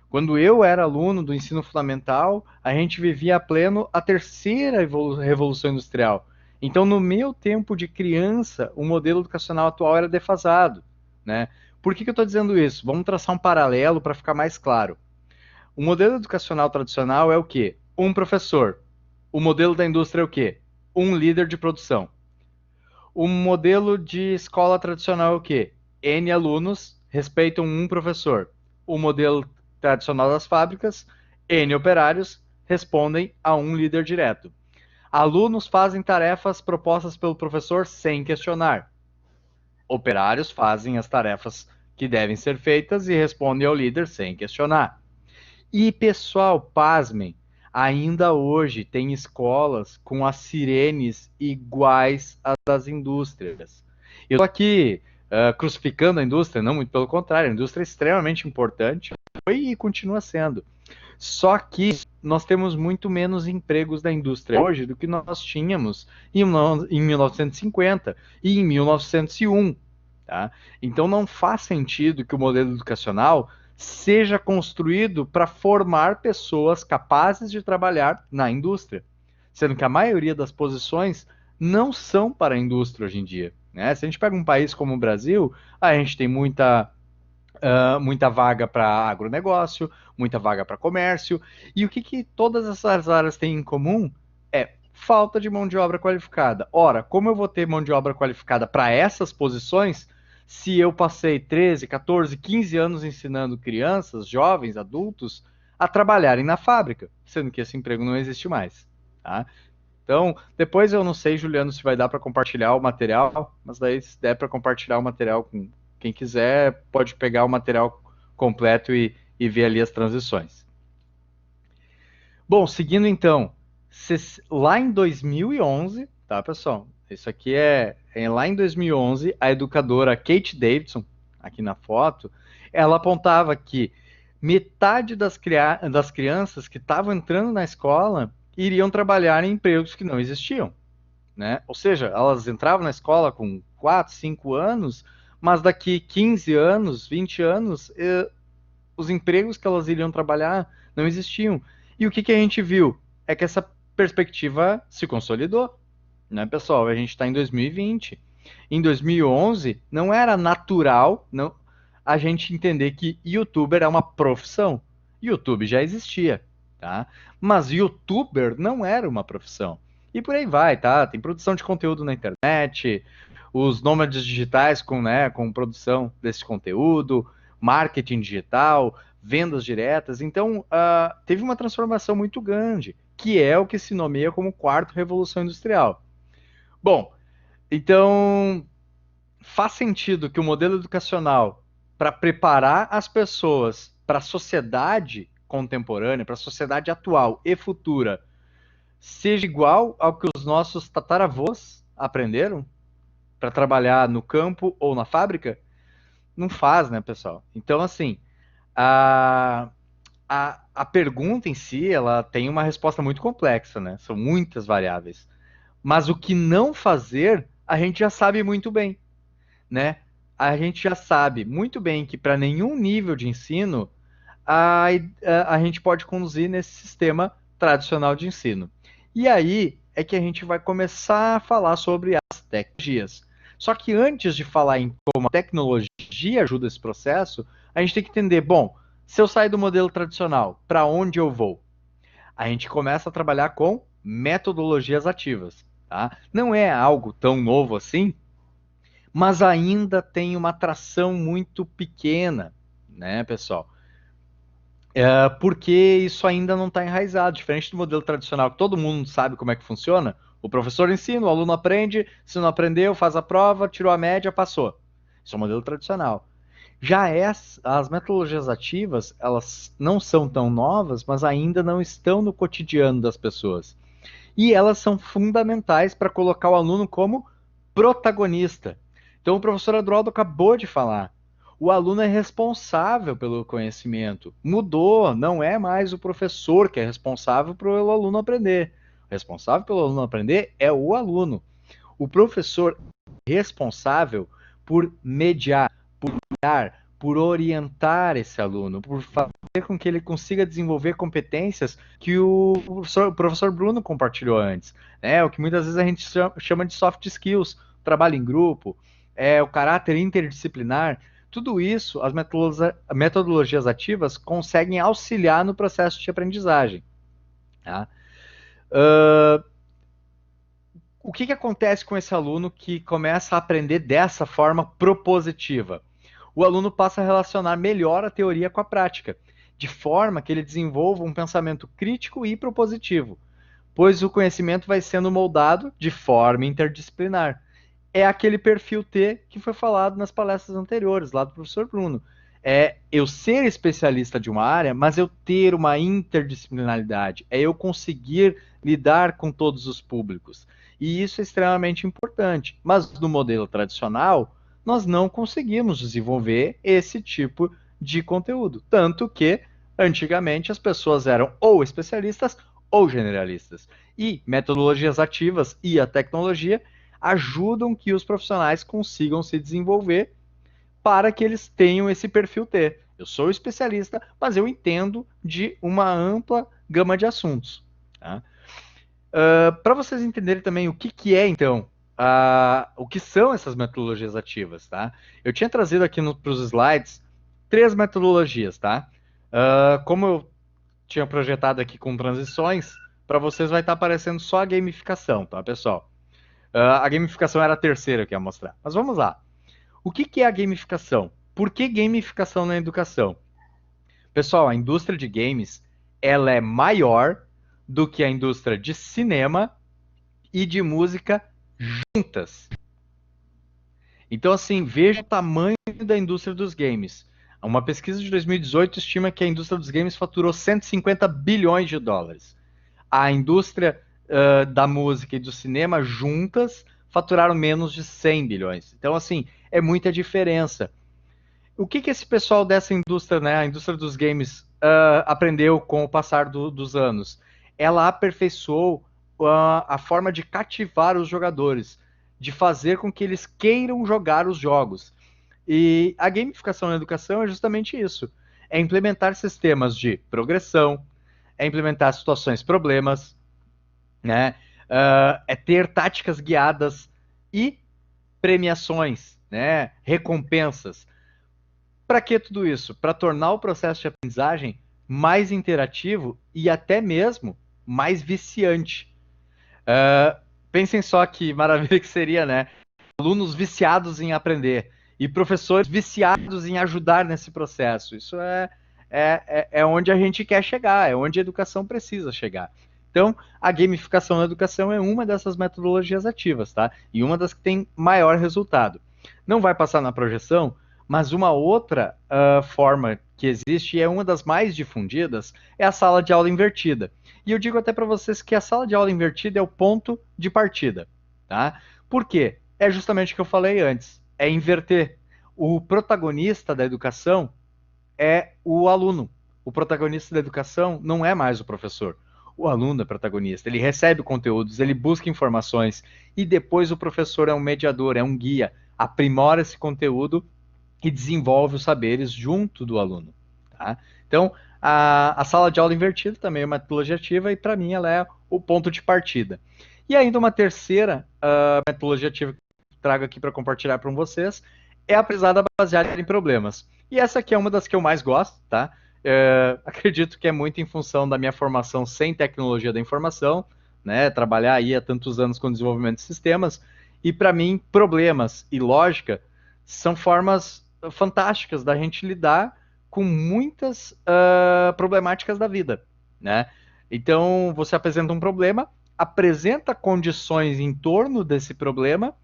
Quando eu era aluno do ensino fundamental, a gente vivia a pleno a terceira revolução industrial. Então, no meu tempo de criança, o modelo educacional atual era defasado, né? Por que eu estou dizendo isso? Vamos traçar um paralelo para ficar mais claro. O modelo educacional tradicional é o quê? Um professor. O modelo da indústria é o quê? Um líder de produção. O modelo de escola tradicional é o quê? N alunos respeitam um professor. O modelo tradicional das fábricas, N operários respondem a um líder direto. Alunos fazem tarefas propostas pelo professor sem questionar. Operários fazem as tarefas que devem ser feitas e respondem ao líder sem questionar. E, pessoal, pasmem, ainda hoje tem escolas com as sirenes iguais às das indústrias. Eu estou aqui crucificando a indústria, não, muito pelo contrário, a indústria é extremamente importante, foi e continua sendo. Só que nós temos muito menos empregos da indústria hoje do que nós tínhamos em 1950 e em 1901. Tá? Então não faz sentido que o modelo educacional seja construído para formar pessoas capazes de trabalhar na indústria, sendo que a maioria das posições não são para a indústria hoje em dia. Né? Se a gente pega um país como o Brasil, a gente tem muita vaga para agronegócio, muita vaga para comércio, e o que todas essas áreas têm em comum é falta de mão de obra qualificada. Ora, como eu vou ter mão de obra qualificada para essas posições se eu passei 13, 14, 15 anos ensinando crianças, jovens, adultos a trabalharem na fábrica, sendo que esse emprego não existe mais, tá? Então, depois eu não sei, Juliano, se vai dar para compartilhar o material, mas daí se der para compartilhar o material com quem quiser, pode pegar o material completo e ver ali as transições. Bom, seguindo então, lá em 2011, tá, pessoal? Isso aqui é lá em 2011, a educadora Kate Davidson, aqui na foto, ela apontava que metade das crianças que estavam entrando na escola iriam trabalhar em empregos que não existiam, né? Ou seja, elas entravam na escola com 4, 5 anos, mas daqui 15 anos, 20 anos, os empregos que elas iriam trabalhar não existiam. E o que a gente viu? É que essa perspectiva se consolidou, né, pessoal? A gente está em 2020. Em 2011, não era natural a gente entender que youtuber é uma profissão. YouTube já existia, tá? Mas youtuber não era uma profissão. E por aí vai, tá? Tem produção de conteúdo na internet, os nômades digitais com produção desse conteúdo, marketing digital, vendas diretas. Então, teve uma transformação muito grande, que é o que se nomeia como quarta revolução industrial. Bom, então faz sentido que o modelo educacional, para preparar as pessoas para a sociedade contemporânea, para a sociedade atual e futura, seja igual ao que os nossos tataravós aprenderam para trabalhar no campo ou na fábrica? Não faz, né, pessoal? Então, assim, a pergunta em si, ela tem uma resposta muito complexa, né? São muitas variáveis. Mas o que não fazer, a gente já sabe muito bem, né? A gente já sabe muito bem que para nenhum nível de ensino a gente pode conduzir nesse sistema tradicional de ensino. E aí é que a gente vai começar a falar sobre as tecnologias. Só que antes de falar em como a tecnologia ajuda esse processo, a gente tem que entender, bom, se eu sair do modelo tradicional, para onde eu vou? A gente começa a trabalhar com metodologias ativas. Tá? Não é algo tão novo assim, mas ainda tem uma atração muito pequena, né, pessoal? Porque isso ainda não está enraizado, diferente do modelo tradicional, que todo mundo sabe como é que funciona. O professor ensina, o aluno aprende, se não aprendeu, faz a prova, tirou a média, passou. Isso é o modelo tradicional. Já as metodologias ativas, elas não são tão novas, mas ainda não estão no cotidiano das pessoas. E elas são fundamentais para colocar o aluno como protagonista. Então, o professor Adroaldo acabou de falar. O aluno é responsável pelo conhecimento. Mudou, não é mais o professor que é responsável pelo aluno aprender. O responsável pelo aluno aprender é o aluno. O professor é responsável por mediar, por guiar, por orientar esse aluno, por fazer com que ele consiga desenvolver competências que o professor Bruno compartilhou antes, né? O que muitas vezes a gente chama de soft skills, trabalho em grupo, o caráter interdisciplinar. Tudo isso, as metodologias ativas conseguem auxiliar no processo de aprendizagem. Tá? O que acontece com esse aluno que começa a aprender dessa forma propositiva? O aluno passa a relacionar melhor a teoria com a prática, de forma que ele desenvolva um pensamento crítico e propositivo, pois o conhecimento vai sendo moldado de forma interdisciplinar. É aquele perfil T que foi falado nas palestras anteriores, lá do professor Bruno. É eu ser especialista de uma área, mas eu ter uma interdisciplinaridade. É eu conseguir lidar com todos os públicos. E isso é extremamente importante. Mas no modelo tradicional, nós não conseguimos desenvolver esse tipo de conteúdo. Tanto que, antigamente, as pessoas eram ou especialistas ou generalistas. E metodologias ativas e a tecnologia ajudam que os profissionais consigam se desenvolver para que eles tenham esse perfil T. Eu sou especialista, mas eu entendo de uma ampla gama de assuntos. Tá? Para vocês entenderem também o que é, então, o que são essas metodologias ativas, tá? Eu tinha trazido aqui para os slides 3 metodologias, tá? Como eu tinha projetado aqui com transições, para vocês vai estar aparecendo só a gamificação, tá, pessoal? A gamificação era a terceira que eu ia mostrar. Mas vamos lá. O que é a gamificação? Por que gamificação na educação? Pessoal, a indústria de games, ela é maior do que a indústria de cinema e de música juntas. Então, assim, veja o tamanho da indústria dos games. Uma pesquisa de 2018 estima que a indústria dos games faturou 150 bilhões de dólares. A indústria da música e do cinema juntas faturaram menos de 100 bilhões. Então, assim, é muita diferença. O que esse pessoal dessa indústria, né, a indústria dos games, aprendeu com o passar dos anos? Ela aperfeiçoou a forma de cativar os jogadores, de fazer com que eles queiram jogar os jogos. E a gamificação na educação é justamente isso. É implementar sistemas de progressão, é implementar situações problemas, né? É ter táticas guiadas e premiações, né? Recompensas. Para que tudo isso? Para tornar o processo de aprendizagem mais interativo e até mesmo mais viciante. Pensem só que maravilha que seria, né? Alunos viciados em aprender e professores viciados em ajudar nesse processo. Isso é onde a gente quer chegar, é onde a educação precisa chegar. Então, a gamificação na educação é uma dessas metodologias ativas, tá? E uma das que tem maior resultado. Não vai passar na projeção, mas uma outra forma que existe, e é uma das mais difundidas, é a sala de aula invertida. E eu digo até para vocês que a sala de aula invertida é o ponto de partida, tá? Por quê? É justamente o que eu falei antes, é inverter. O protagonista da educação é o aluno. O protagonista da educação não é mais o professor. O aluno é protagonista. Ele recebe conteúdos, ele busca informações e depois o professor é um mediador, é um guia, aprimora esse conteúdo e desenvolve os saberes junto do aluno. Tá? Então, a sala de aula invertida também é uma metodologia ativa e, para mim, ela é o ponto de partida. E ainda uma terceira metodologia ativa que eu trago aqui para compartilhar com vocês é a aprendizagem baseada em problemas. E essa aqui é uma das que eu mais gosto, tá? Acredito que é muito em função da minha formação sem tecnologia da informação, né? Trabalhar aí há tantos anos com desenvolvimento de sistemas. E, para mim, problemas e lógica são formas fantásticas da gente lidar com muitas problemáticas da vida, né? Então, você apresenta um problema, apresenta condições em torno desse problema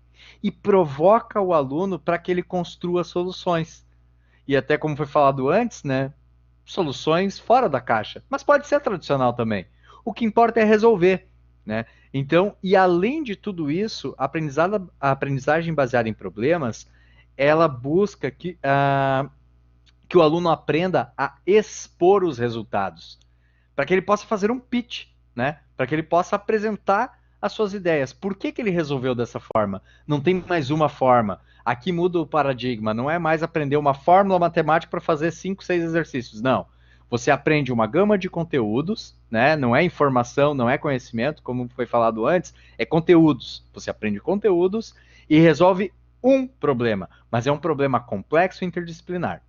e provoca o aluno para que ele construa soluções. E até como foi falado antes, né? Soluções fora da caixa, mas pode ser tradicional também. O que importa é resolver, né? Então, e além de tudo isso, a aprendizagem baseada em problemas, ela busca que o aluno aprenda a expor os resultados, para que ele possa fazer um pitch, né? Para que ele possa apresentar as suas ideias. Por que ele resolveu dessa forma? Não tem mais uma forma. Aqui muda o paradigma, não é mais aprender uma fórmula matemática para fazer 5, 6 exercícios, não. Você aprende uma gama de conteúdos, né? Não é informação, não é conhecimento, como foi falado antes, é conteúdos. Você aprende conteúdos e resolve um problema, mas é um problema complexo e interdisciplinar.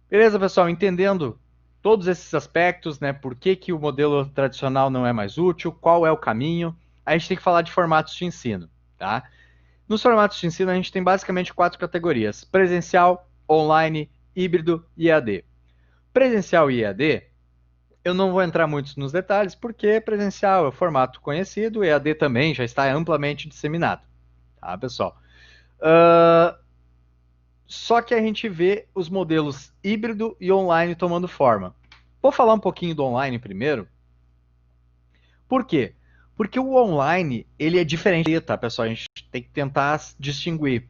Beleza, pessoal? Entendendo todos esses aspectos, né? Por que o modelo tradicional não é mais útil, qual é o caminho, a gente tem que falar de formatos de ensino, tá? Nos formatos de ensino, a gente tem basicamente 4 categorias: presencial, online, híbrido e EAD. Presencial e EAD, eu não vou entrar muito nos detalhes, porque presencial é o formato conhecido, EAD também já está amplamente disseminado, tá, pessoal? Só que a gente vê os modelos híbrido e online tomando forma. Vou falar um pouquinho do online primeiro. Por quê? Porque o online, ele é diferente, tá, pessoal? A gente tem que tentar distinguir.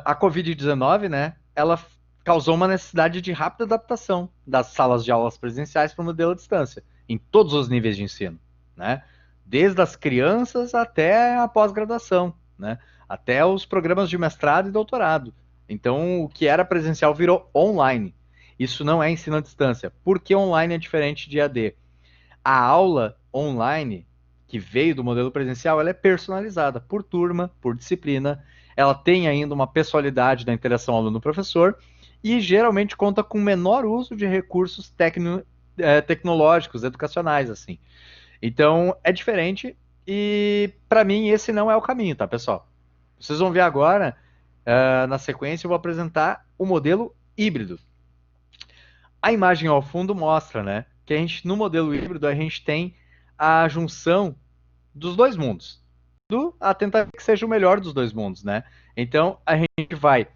A Covid-19, né, ela causou uma necessidade de rápida adaptação das salas de aulas presenciais para o modelo à distância, em todos os níveis de ensino, né? Desde as crianças até a pós-graduação, né? Até os programas de mestrado e doutorado. Então, o que era presencial virou online. Isso não é ensino à distância. Por que online é diferente de EAD? A aula online, que veio do modelo presencial, ela é personalizada por turma, por disciplina. Ela tem ainda uma pessoalidade da interação aluno-professor e geralmente conta com menor uso de recursos tecnológicos, educacionais, assim. Então, é diferente e, para mim, esse não é o caminho, tá, pessoal? Vocês vão ver agora, na sequência, eu vou apresentar o modelo híbrido. A imagem ao fundo mostra, né, que a gente, no modelo híbrido, a gente tem a junção dos dois mundos. A tentar que seja o melhor dos dois mundos, né? Então, a gente vai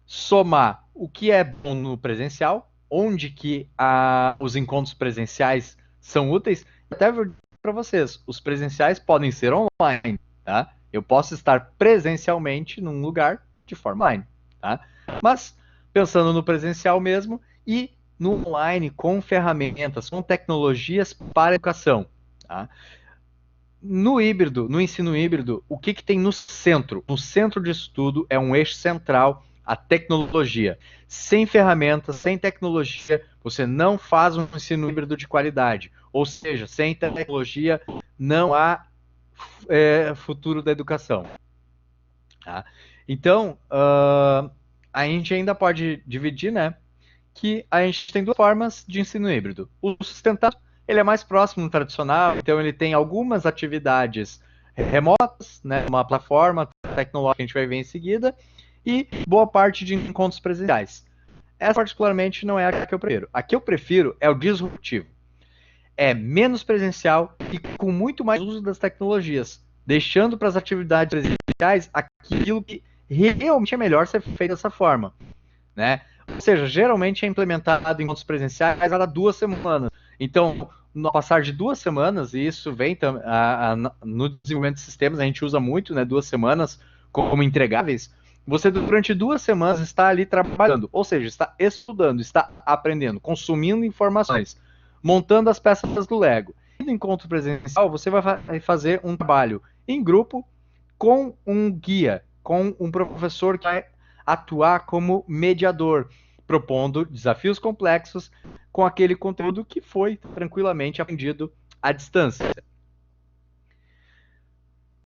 somar o que é bom no presencial, onde que os encontros presenciais são úteis, até vou para vocês, os presenciais podem ser online, tá? Eu posso estar presencialmente num lugar de forma online, tá? Mas pensando no presencial mesmo e no online com ferramentas, com tecnologias para a educação, tá? No híbrido, no ensino híbrido, o que tem no centro? No centro disso tudo é um eixo central, a tecnologia. Sem ferramentas, sem tecnologia, você não faz um ensino híbrido de qualidade. Ou seja, sem tecnologia não há futuro da educação. Tá? Então, a gente ainda pode dividir, né? Que a gente tem duas formas de ensino híbrido. O sustentável, ele é mais próximo do tradicional, então ele tem algumas atividades remotas, né, uma plataforma tecnológica que a gente vai ver em seguida, e boa parte de encontros presenciais. Essa particularmente não é a que eu prefiro. A que eu prefiro é o disruptivo. É menos presencial e com muito mais uso das tecnologias, deixando para as atividades presenciais aquilo que realmente é melhor ser feito dessa forma, né? Ou seja, geralmente é implementado em encontros presenciais a cada 2 semanas. Então, no passar de 2 semanas, e isso vem no desenvolvimento de sistemas, a gente usa muito, né, 2 semanas como entregáveis. Você, durante 2 semanas, está ali trabalhando, ou seja, está estudando, está aprendendo, consumindo informações, montando as peças do Lego. E no encontro presencial, você vai fazer um trabalho em grupo com um guia, com um professor que vai atuar como mediador, propondo desafios complexos com aquele conteúdo que foi tranquilamente aprendido à distância.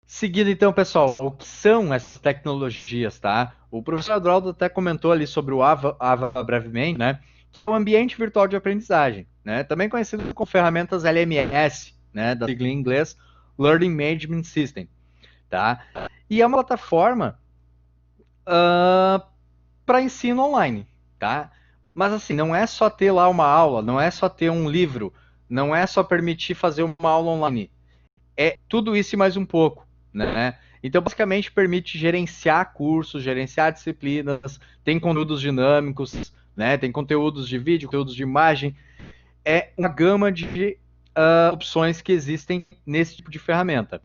Seguindo então, pessoal, o que são essas tecnologias, tá? O professor Adroaldo até comentou ali sobre o AVA brevemente, né? Que é um ambiente virtual de aprendizagem, né? Também conhecido como ferramentas LMS, né? Da sigla em inglês, Learning Management System, tá? E é uma plataforma para ensino online, tá? Mas assim, não é só ter lá uma aula, não é só ter um livro, não é só permitir fazer uma aula online. É tudo isso e mais um pouco, né? Então, basicamente, permite gerenciar cursos, gerenciar disciplinas, tem conteúdos dinâmicos, né? Tem conteúdos de vídeo, conteúdos de imagem. É uma gama de opções que existem nesse tipo de ferramenta.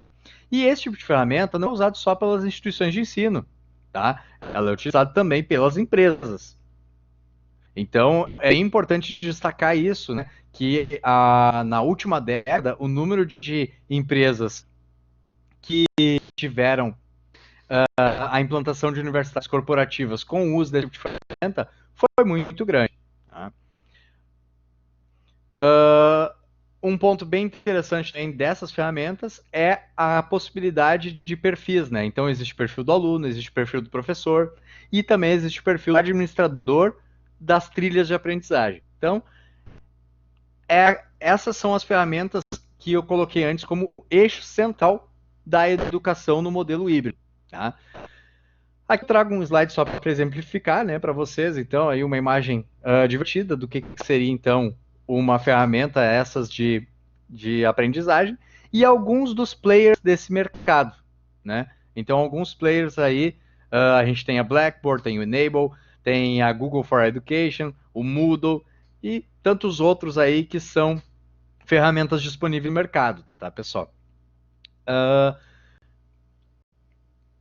E esse tipo de ferramenta não é usado só pelas instituições de ensino, tá? Ela é utilizada também pelas empresas. Então, é importante destacar isso, né? Que na última década, o número de empresas que tiveram a implantação de universidades corporativas com o uso desse tipo de ferramenta foi muito grande. Tá? Um ponto bem interessante também dessas ferramentas é a possibilidade de perfis, né? Então, existe o perfil do aluno, existe o perfil do professor e também existe o perfil do administrador das trilhas de aprendizagem. Então, essas são as ferramentas que eu coloquei antes como eixo central da educação no modelo híbrido. Tá? Aqui eu trago um slide só para exemplificar, né, para vocês, então, aí uma imagem divertida do que seria, então, uma ferramenta essas de aprendizagem e alguns dos players desse mercado, né? Então, alguns players aí, a gente tem a Blackboard, tem o Enable, tem a Google for Education, o Moodle e tantos outros aí que são ferramentas disponíveis no mercado, tá, pessoal?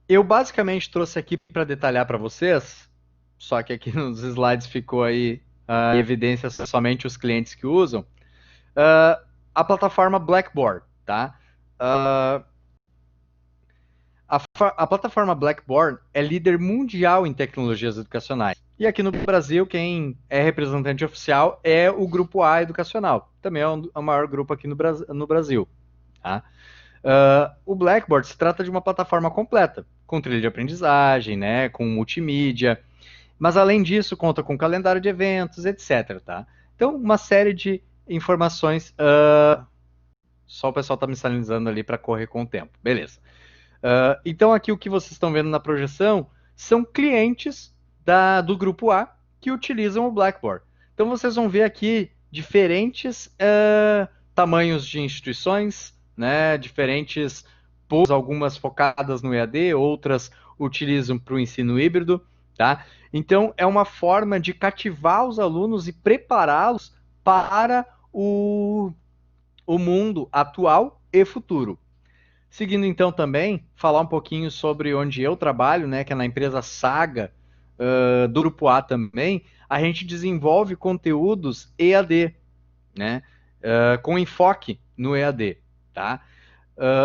Eu basicamente trouxe aqui para detalhar para vocês, só que aqui nos slides ficou aí em evidência somente os clientes que usam, a plataforma Blackboard, tá? A plataforma Blackboard é líder mundial em tecnologias educacionais. E aqui no Brasil, quem é representante oficial é o Grupo A Educacional. Também é o maior grupo aqui no Brasil. Tá? O Blackboard se trata de uma plataforma completa, com trilha de aprendizagem, né, com multimídia, mas além disso conta com calendário de eventos, etc. Tá? Então, uma série de informações. Só o pessoal está me sinalizando ali para correr com o tempo. Beleza. Então, aqui o que vocês estão vendo na projeção são clientes do Grupo A que utilizam o Blackboard. Então, vocês vão ver aqui diferentes tamanhos de instituições, né, diferentes pools, algumas focadas no EAD, outras utilizam para o ensino híbrido. Tá? Então, é uma forma de cativar os alunos e prepará-los para o mundo atual e futuro. Seguindo então também, falar um pouquinho sobre onde eu trabalho, né, que é na empresa Saga, do Grupo A também, a gente desenvolve conteúdos EAD, né, com enfoque no EAD, tá?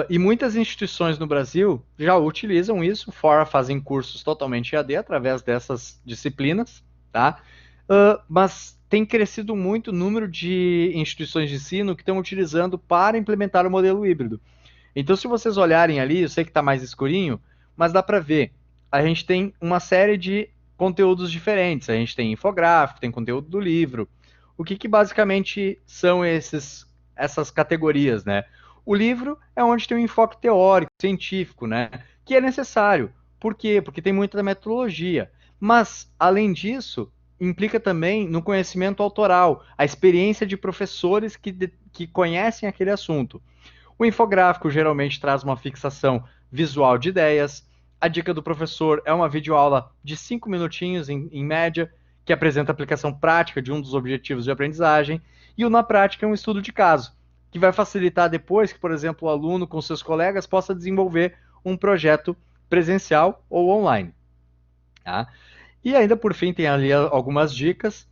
E muitas instituições no Brasil já utilizam isso, fora fazem cursos totalmente EAD através dessas disciplinas, tá? Mas tem crescido muito o número de instituições de ensino que estão utilizando para implementar o modelo híbrido. Então, se vocês olharem ali, eu sei que está mais escurinho, mas dá para ver. A gente tem uma série de conteúdos diferentes. A gente tem infográfico, tem conteúdo do livro. O que basicamente são essas categorias, né? O livro é onde tem um enfoque teórico, científico, né? Que é necessário. Por quê? Porque tem muita metodologia. Mas, além disso, implica também no conhecimento autoral, a experiência de professores que conhecem aquele assunto. O infográfico geralmente traz uma fixação visual de ideias. A dica do professor é uma videoaula de 5 minutinhos, em média, que apresenta a aplicação prática de um dos objetivos de aprendizagem. E o na prática é um estudo de caso, que vai facilitar depois que, por exemplo, o aluno com seus colegas possa desenvolver um projeto presencial ou online. Tá? E ainda, por fim, tem ali algumas dicas.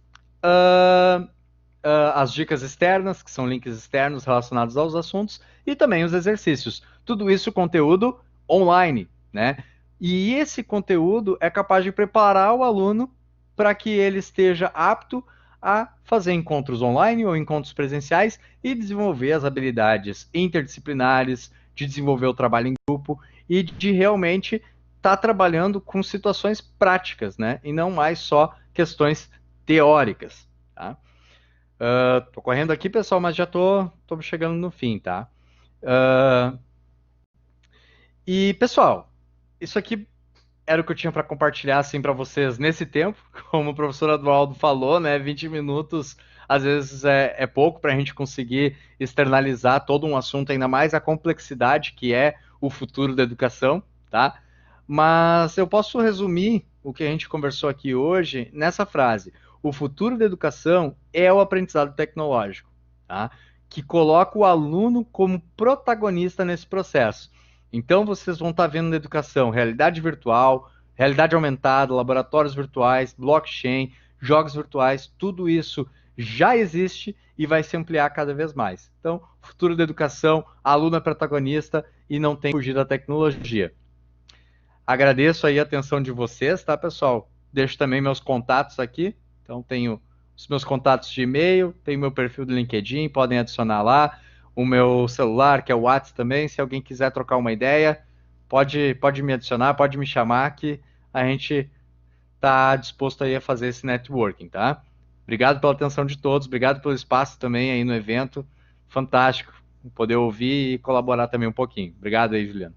As dicas externas, que são links externos relacionados aos assuntos, e também os exercícios. Tudo isso conteúdo online, né? E esse conteúdo é capaz de preparar o aluno para que ele esteja apto a fazer encontros online ou encontros presenciais e desenvolver as habilidades interdisciplinares, de desenvolver o trabalho em grupo e de realmente estar trabalhando com situações práticas, né? E não mais só questões teóricas, tá? Tô correndo aqui, pessoal, mas já tô chegando no fim, tá? E, pessoal, isso aqui era o que eu tinha para compartilhar, assim, para vocês nesse tempo. Como o professor Eduardo falou, né? 20 minutos, às vezes, é pouco para a gente conseguir externalizar todo um assunto, ainda mais a complexidade que é o futuro da educação, tá? Mas eu posso resumir o que a gente conversou aqui hoje nessa frase: o futuro da educação é o aprendizado tecnológico, tá? Que coloca o aluno como protagonista nesse processo. Então, vocês vão estar vendo na educação realidade virtual, realidade aumentada, laboratórios virtuais, blockchain, jogos virtuais, tudo isso já existe e vai se ampliar cada vez mais. Então, futuro da educação, aluno é protagonista e não tem que fugir da tecnologia. Agradeço aí a atenção de vocês, tá, pessoal? Deixo também meus contatos aqui. Então, tenho os meus contatos de e-mail, tenho meu perfil do LinkedIn, podem adicionar lá. O meu celular, que é o WhatsApp também. Se alguém quiser trocar uma ideia, pode me adicionar, pode me chamar, que a gente está disposto aí a fazer esse networking, tá? Obrigado pela atenção de todos, obrigado pelo espaço também aí no evento. Fantástico poder ouvir e colaborar também um pouquinho. Obrigado aí, Juliana.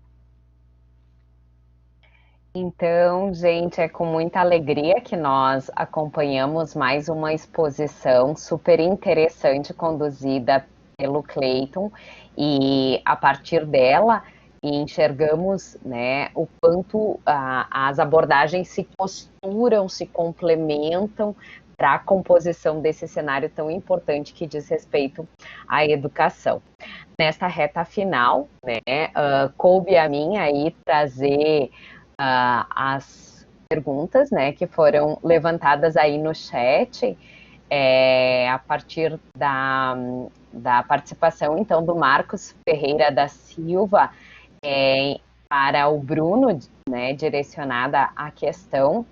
Então, gente, é com muita alegria que nós acompanhamos mais uma exposição super interessante conduzida pelo Clayton, e a partir dela enxergamos, né, o quanto as abordagens se costuram, se complementam para a composição desse cenário tão importante que diz respeito à educação. Nesta reta final, né, coube a mim aí trazer as perguntas, né, que foram levantadas aí no chat, a partir da participação, então, do Marcos Ferreira da Silva, para o Bruno, né, direcionada à questão.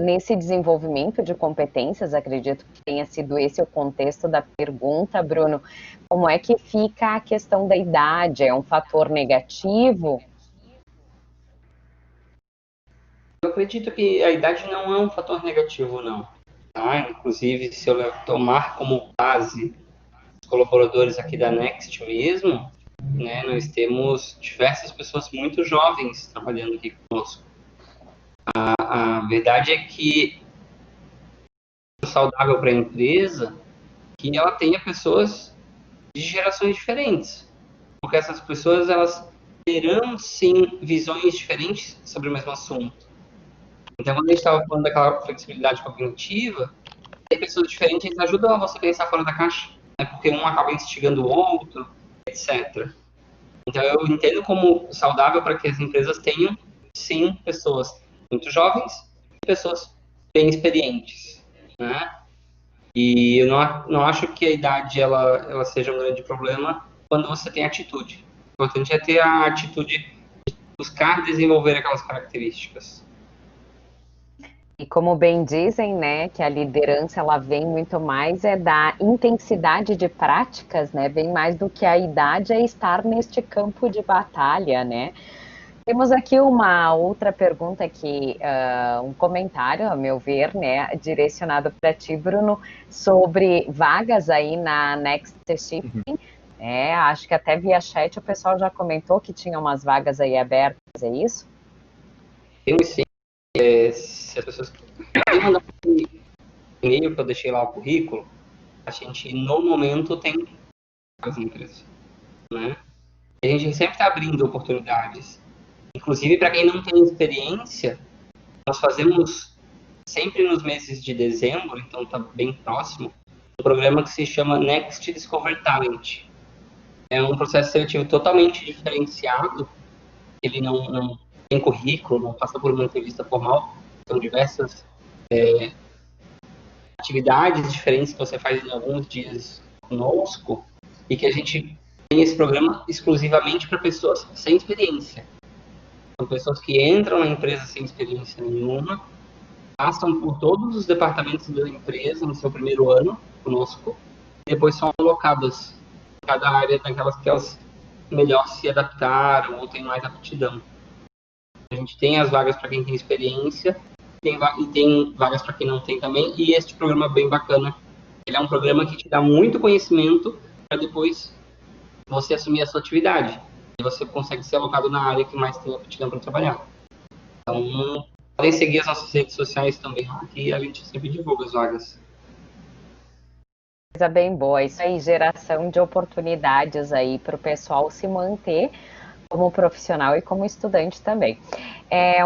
Nesse desenvolvimento de competências, acredito que tenha sido esse o contexto da pergunta, Bruno. Como é que fica a questão da idade? É um fator negativo? Eu acredito que a idade não é um fator negativo, não. Tá? Inclusive, se eu tomar como base os colaboradores aqui da Next mesmo, né, nós temos diversas pessoas muito jovens trabalhando aqui conosco. A verdade é que é saudável para a empresa que ela tenha pessoas de gerações diferentes, porque essas pessoas elas terão sim visões diferentes sobre o mesmo assunto. Então, quando a gente estava falando daquela flexibilidade cognitiva, tem pessoas diferentes ajudam a você pensar fora da caixa, né? Porque um acaba instigando o outro, etc. Então, eu entendo como saudável para que as empresas tenham, sim, pessoas muito jovens e pessoas bem experientes, né? E eu não acho que a idade ela seja um grande problema quando você tem atitude. O importante é ter a atitude de buscar desenvolver aquelas características. E como bem dizem, né, que a liderança ela vem muito mais da intensidade de práticas, né, bem mais do que a idade é estar neste campo de batalha, né. Temos aqui uma outra pergunta aqui, um comentário, a meu ver, né, direcionado para ti, Bruno, sobre vagas aí na Next Shipping. Acho que até via chat o pessoal já comentou que tinha umas vagas aí abertas, é isso? Tem sim, se as pessoas podem mandar um e-mail que eu deixei lá o currículo, a gente no momento tem as empresas, né? A gente sempre está abrindo oportunidades. Inclusive, para quem não tem experiência, nós fazemos sempre nos meses de dezembro, então está bem próximo, um programa que se chama Next Discover Talent. É um processo seletivo totalmente diferenciado, ele não tem currículo, não passa por uma entrevista formal, são diversas atividades diferentes que você faz em alguns dias conosco, e que a gente tem esse programa exclusivamente para pessoas sem experiência. São pessoas que entram na empresa sem experiência nenhuma, passam por todos os departamentos da empresa no seu primeiro ano conosco, e depois são alocadas em cada área daquelas que elas melhor se adaptaram ou têm mais aptidão. A gente tem as vagas para quem tem experiência e tem vagas para quem não tem também, e este programa é bem bacana. Ele é um programa que te dá muito conhecimento para depois você assumir a sua atividade. E você consegue ser alocado na área que mais tem aptidão para trabalhar. Então, podem seguir as nossas redes sociais também, que a gente sempre divulga as vagas. Coisa bem boa, isso aí, geração de oportunidades aí para o pessoal se manter como profissional e como estudante também.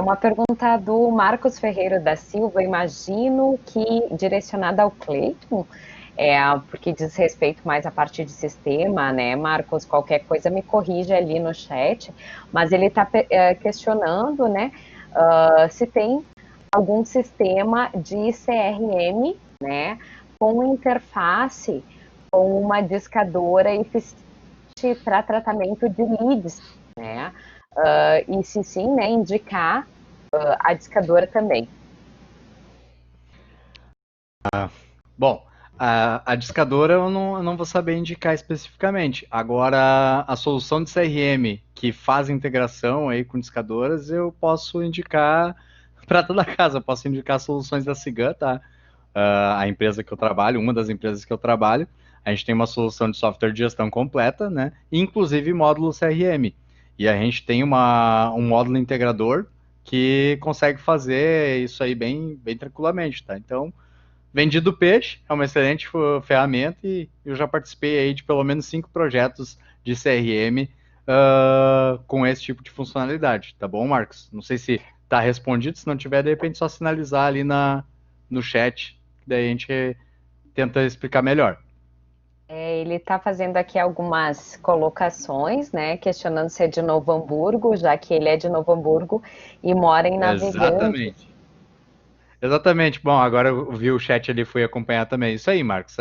Uma pergunta do Marcos Ferreira da Silva, imagino que direcionada ao Cleiton, porque diz respeito mais à parte de sistema, né, Marcos? Qualquer coisa me corrige ali no chat, mas ele está questionando, né, se tem algum sistema de CRM, né, com interface com uma discadora eficiente para tratamento de leads, né? E se sim, né, indicar a discadora também. Bom, a discadora eu não vou saber indicar especificamente. Agora, a solução de CRM que faz integração aí com discadoras, eu posso indicar para toda a casa. Eu posso indicar soluções da Cigan, tá? A empresa que eu trabalho, uma das empresas que eu trabalho, a gente tem uma solução de software de gestão completa, né? Inclusive módulo CRM. E a gente tem um módulo integrador que consegue fazer isso aí bem tranquilamente, tá? Então, vendido peixe, é uma excelente ferramenta e eu já participei aí de pelo menos 5 projetos de CRM com esse tipo de funcionalidade, tá bom, Marcos? Não sei se tá respondido, se não tiver, de repente só sinalizar ali no chat, daí a gente tenta explicar melhor. Ele está fazendo aqui algumas colocações, né, questionando se é de Novo Hamburgo, já que ele é de Novo Hamburgo e mora em Navegantes. Exatamente. Bom, agora eu vi o chat ali, fui acompanhar também. Isso aí, Marcos.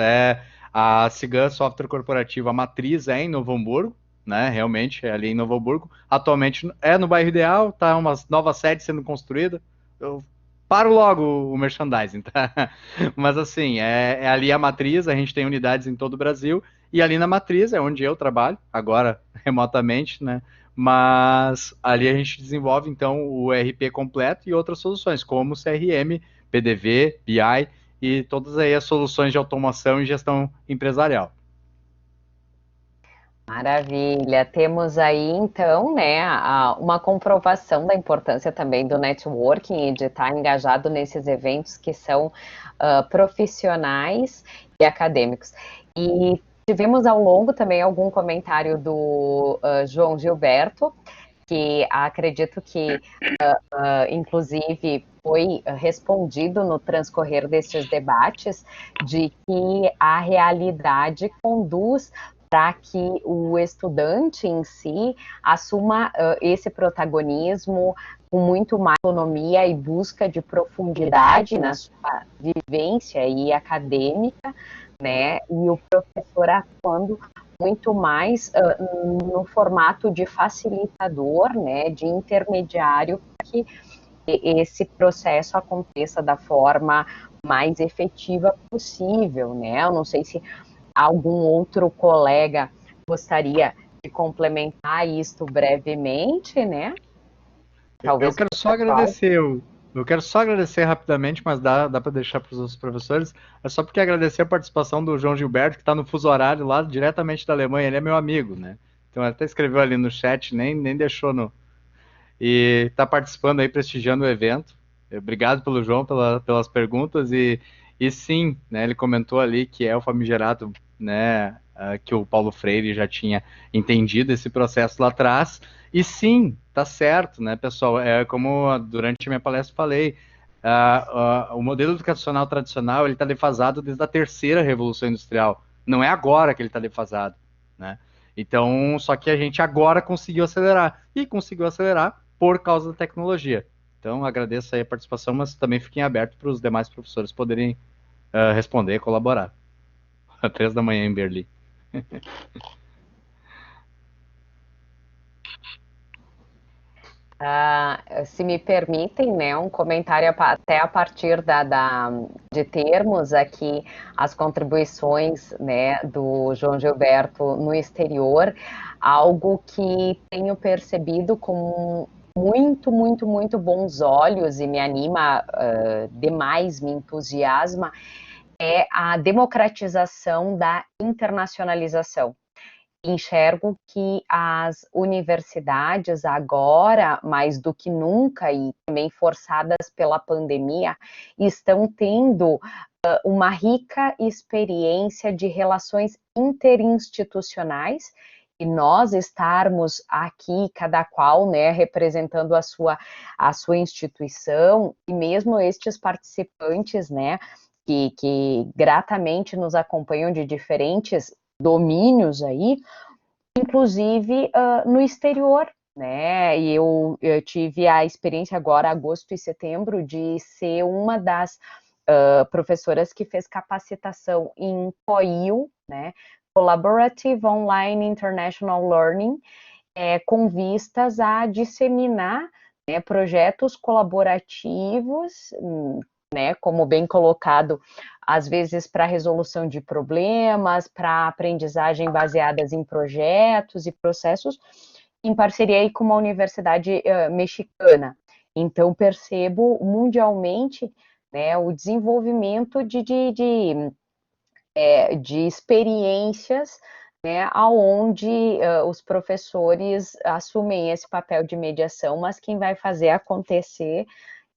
A Cigan Software Corporativa, a matriz é em Novo Hamburgo, né? Realmente, é ali em Novo Hamburgo. Atualmente é no bairro Ideal, tá uma nova sede sendo construída. Eu paro logo o merchandising, tá? Mas assim, é ali a matriz, a gente tem unidades em todo o Brasil, e ali na matriz é onde eu trabalho, agora remotamente, né? Mas ali a gente desenvolve então o ERP completo e outras soluções, como CRM, PDV, BI e todas aí as soluções de automação e gestão empresarial. Maravilha. Temos aí, então, né, uma comprovação da importância também do networking e de estar engajado nesses eventos que são profissionais e acadêmicos. E tivemos ao longo também algum comentário do João Gilberto, que acredito que, inclusive, foi respondido no transcorrer destes debates, de que a realidade conduz para que o estudante em si assuma esse protagonismo com muito mais autonomia e busca de profundidade na sua vivência e acadêmica, né? E o professor atuando muito mais no formato de facilitador, né? De intermediário, para que esse processo aconteça da forma mais efetiva possível, né? Eu não sei se algum outro colega gostaria de complementar isto brevemente, né? Eu quero só agradecer, eu quero só agradecer rapidamente, mas dá para deixar para os outros professores. É só porque agradecer a participação do João Gilberto, que está no fuso horário lá diretamente da Alemanha. Ele é meu amigo, né? Então até escreveu ali no chat, nem deixou no. E está participando aí, prestigiando o evento. Obrigado pelo João, pelas perguntas. E sim, né, ele comentou ali que é o famigerado, né, que o Paulo Freire já tinha entendido esse processo lá atrás. E sim, tá certo, né, pessoal? É como durante a minha palestra falei, o modelo educacional tradicional ele está defasado desde a terceira revolução industrial. Não é agora que ele está defasado, né? Então, só que a gente agora conseguiu acelerar. E conseguiu acelerar por causa da tecnologia. Então, agradeço aí a participação, mas também fiquem abertos para os demais professores poderem responder e colaborar. Às 3 da manhã em Berlim. Se me permitem, né, um comentário até a partir de termos aqui as contribuições, né, do João Gilberto no exterior, algo que tenho percebido com muito bons olhos e me anima demais, me entusiasma, é a democratização da internacionalização. Enxergo que as universidades agora, mais do que nunca, e também forçadas pela pandemia, estão tendo uma rica experiência de relações interinstitucionais, e nós estarmos aqui, cada qual, né, representando a sua instituição, e mesmo estes participantes, né, que gratamente nos acompanham de diferentes domínios aí, inclusive no exterior, né? E eu tive a experiência agora, agosto e setembro, de ser uma das professoras que fez capacitação em COIL, né? Collaborative Online International Learning, com vistas a disseminar, né, projetos colaborativos, né, como bem colocado, às vezes para resolução de problemas, para aprendizagem baseadas em projetos e processos, em parceria aí com uma universidade mexicana. Então, percebo mundialmente, né, o desenvolvimento de experiências, né, onde os professores assumem esse papel de mediação, mas quem vai fazer acontecer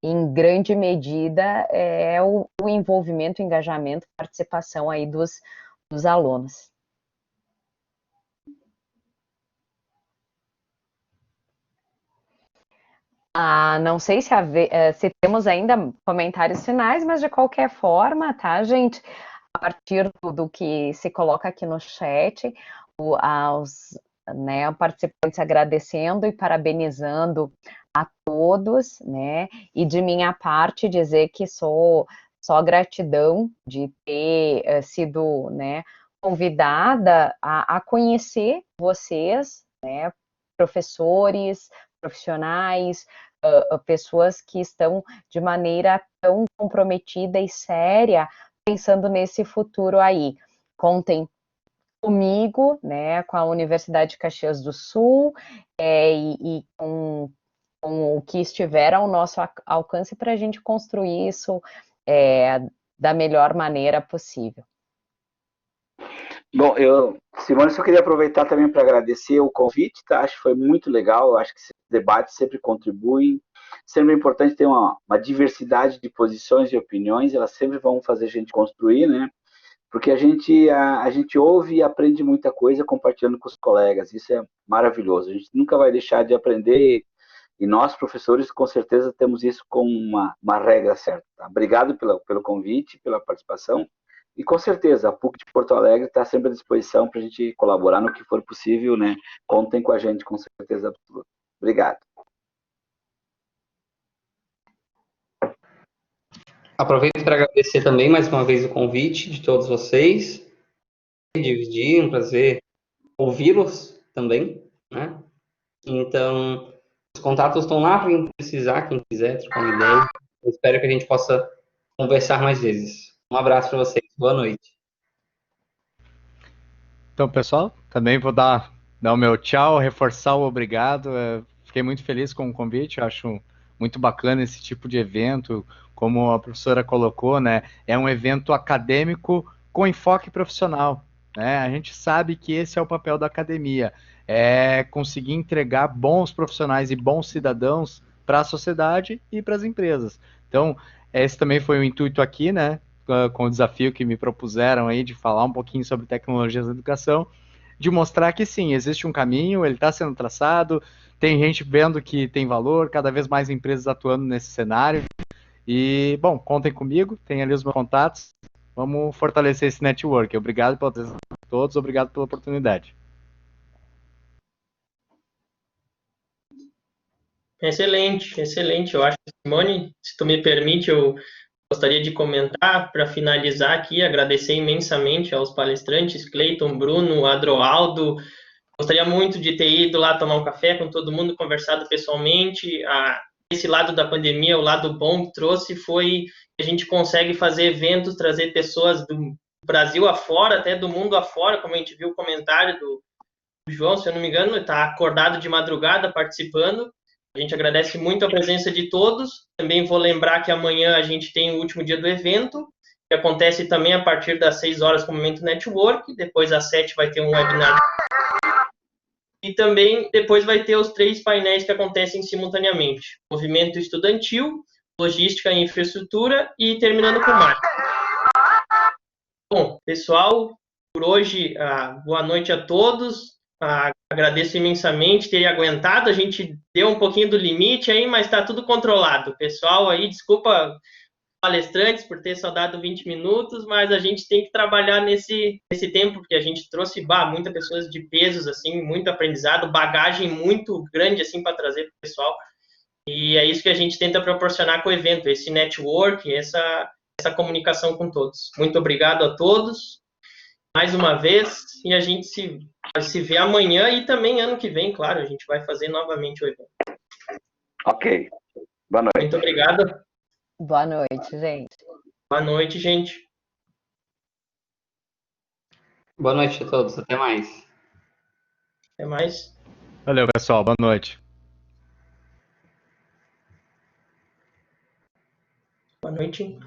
em grande medida é o envolvimento, o engajamento, a participação aí dos alunos. Não sei se temos ainda comentários finais, mas de qualquer forma, tá, gente? A partir do que se coloca aqui no chat, aos participantes agradecendo e parabenizando a todos, né? E de minha parte dizer que só gratidão de ter sido, né, convidada a conhecer vocês, né, professores, profissionais, pessoas que estão de maneira tão comprometida e séria pensando nesse futuro aí. Contem comigo, né, com a Universidade de Caxias do Sul e com o que estiver ao nosso alcance para a gente construir isso da melhor maneira possível. Bom, Simone, só queria aproveitar também para agradecer o convite, tá? Acho que foi muito legal, eu acho que esse debate sempre contribui, sempre é importante ter uma diversidade de posições e opiniões, elas sempre vão fazer a gente construir, né? Porque a gente ouve e aprende muita coisa compartilhando com os colegas, isso é maravilhoso, a gente nunca vai deixar de aprender, e nós, professores, com certeza temos isso como uma regra certa. Tá? Obrigado pelo convite, pela participação, E com certeza, a PUC de Porto Alegre está sempre à disposição para a gente colaborar no que for possível, né? Contem com a gente, com certeza absoluta. Obrigado. Aproveito para agradecer também mais uma vez o convite de todos vocês, dividir, um prazer ouvi-los também, né? Então, os contatos estão lá para quem precisar, quem quiser trocar uma ideia. Eu espero que a gente possa conversar mais vezes. Um abraço para vocês. Boa noite. Então, pessoal, também vou dar o meu tchau, reforçar o obrigado. Fiquei muito feliz com o convite, acho muito bacana esse tipo de evento, como a professora colocou, né? É um evento acadêmico com enfoque profissional, né? A gente sabe que esse é o papel da academia, é conseguir entregar bons profissionais e bons cidadãos para a sociedade e para as empresas. Então, esse também foi o intuito aqui, né? Com o desafio que me propuseram aí de falar um pouquinho sobre tecnologias da educação, de mostrar que sim, existe um caminho, ele está sendo traçado, tem gente vendo que tem valor, cada vez mais empresas atuando nesse cenário. E, bom, contem comigo, tem ali os meus contatos, vamos fortalecer esse network. Obrigado pela atenção a todos, obrigado pela oportunidade. Excelente, excelente. Eu acho, Simone, se tu me permite, eu gostaria de comentar, para finalizar aqui, agradecer imensamente aos palestrantes, Cleiton, Bruno, Adroaldo. Gostaria muito de ter ido lá tomar um café com todo mundo, conversado pessoalmente. Esse lado da pandemia, o lado bom que trouxe foi que a gente consegue fazer eventos, trazer pessoas do Brasil afora, até do mundo afora, como a gente viu o comentário do João, se eu não me engano, está acordado de madrugada participando. A gente agradece muito a presença de todos. Também vou lembrar que amanhã a gente tem o último dia do evento, que acontece também a partir das 6 horas com o Momento Network. Depois, às 7, vai ter um webinar. E também, depois, vai ter os 3 painéis que acontecem simultaneamente. Movimento estudantil, logística e infraestrutura e terminando com marketing. Bom, pessoal, por hoje, boa noite a todos. Agradeço imensamente ter aguentado. A gente deu um pouquinho do limite aí, mas está tudo controlado. Pessoal aí, desculpa palestrantes por ter só dado 20 minutos, mas a gente tem que trabalhar nesse tempo, porque a gente trouxe muitas pessoas de pesos, assim, muito aprendizado, bagagem muito grande assim para trazer para o pessoal. E é isso que a gente tenta proporcionar com o evento, esse network, essa comunicação com todos. Muito obrigado a todos mais uma vez, e a gente se vê amanhã e também ano que vem, claro, a gente vai fazer novamente o evento. Ok. Boa noite. Muito obrigado. Boa noite, gente. Boa noite, gente. Boa noite a todos. Até mais. Até mais. Valeu, pessoal. Boa noite. Boa noite.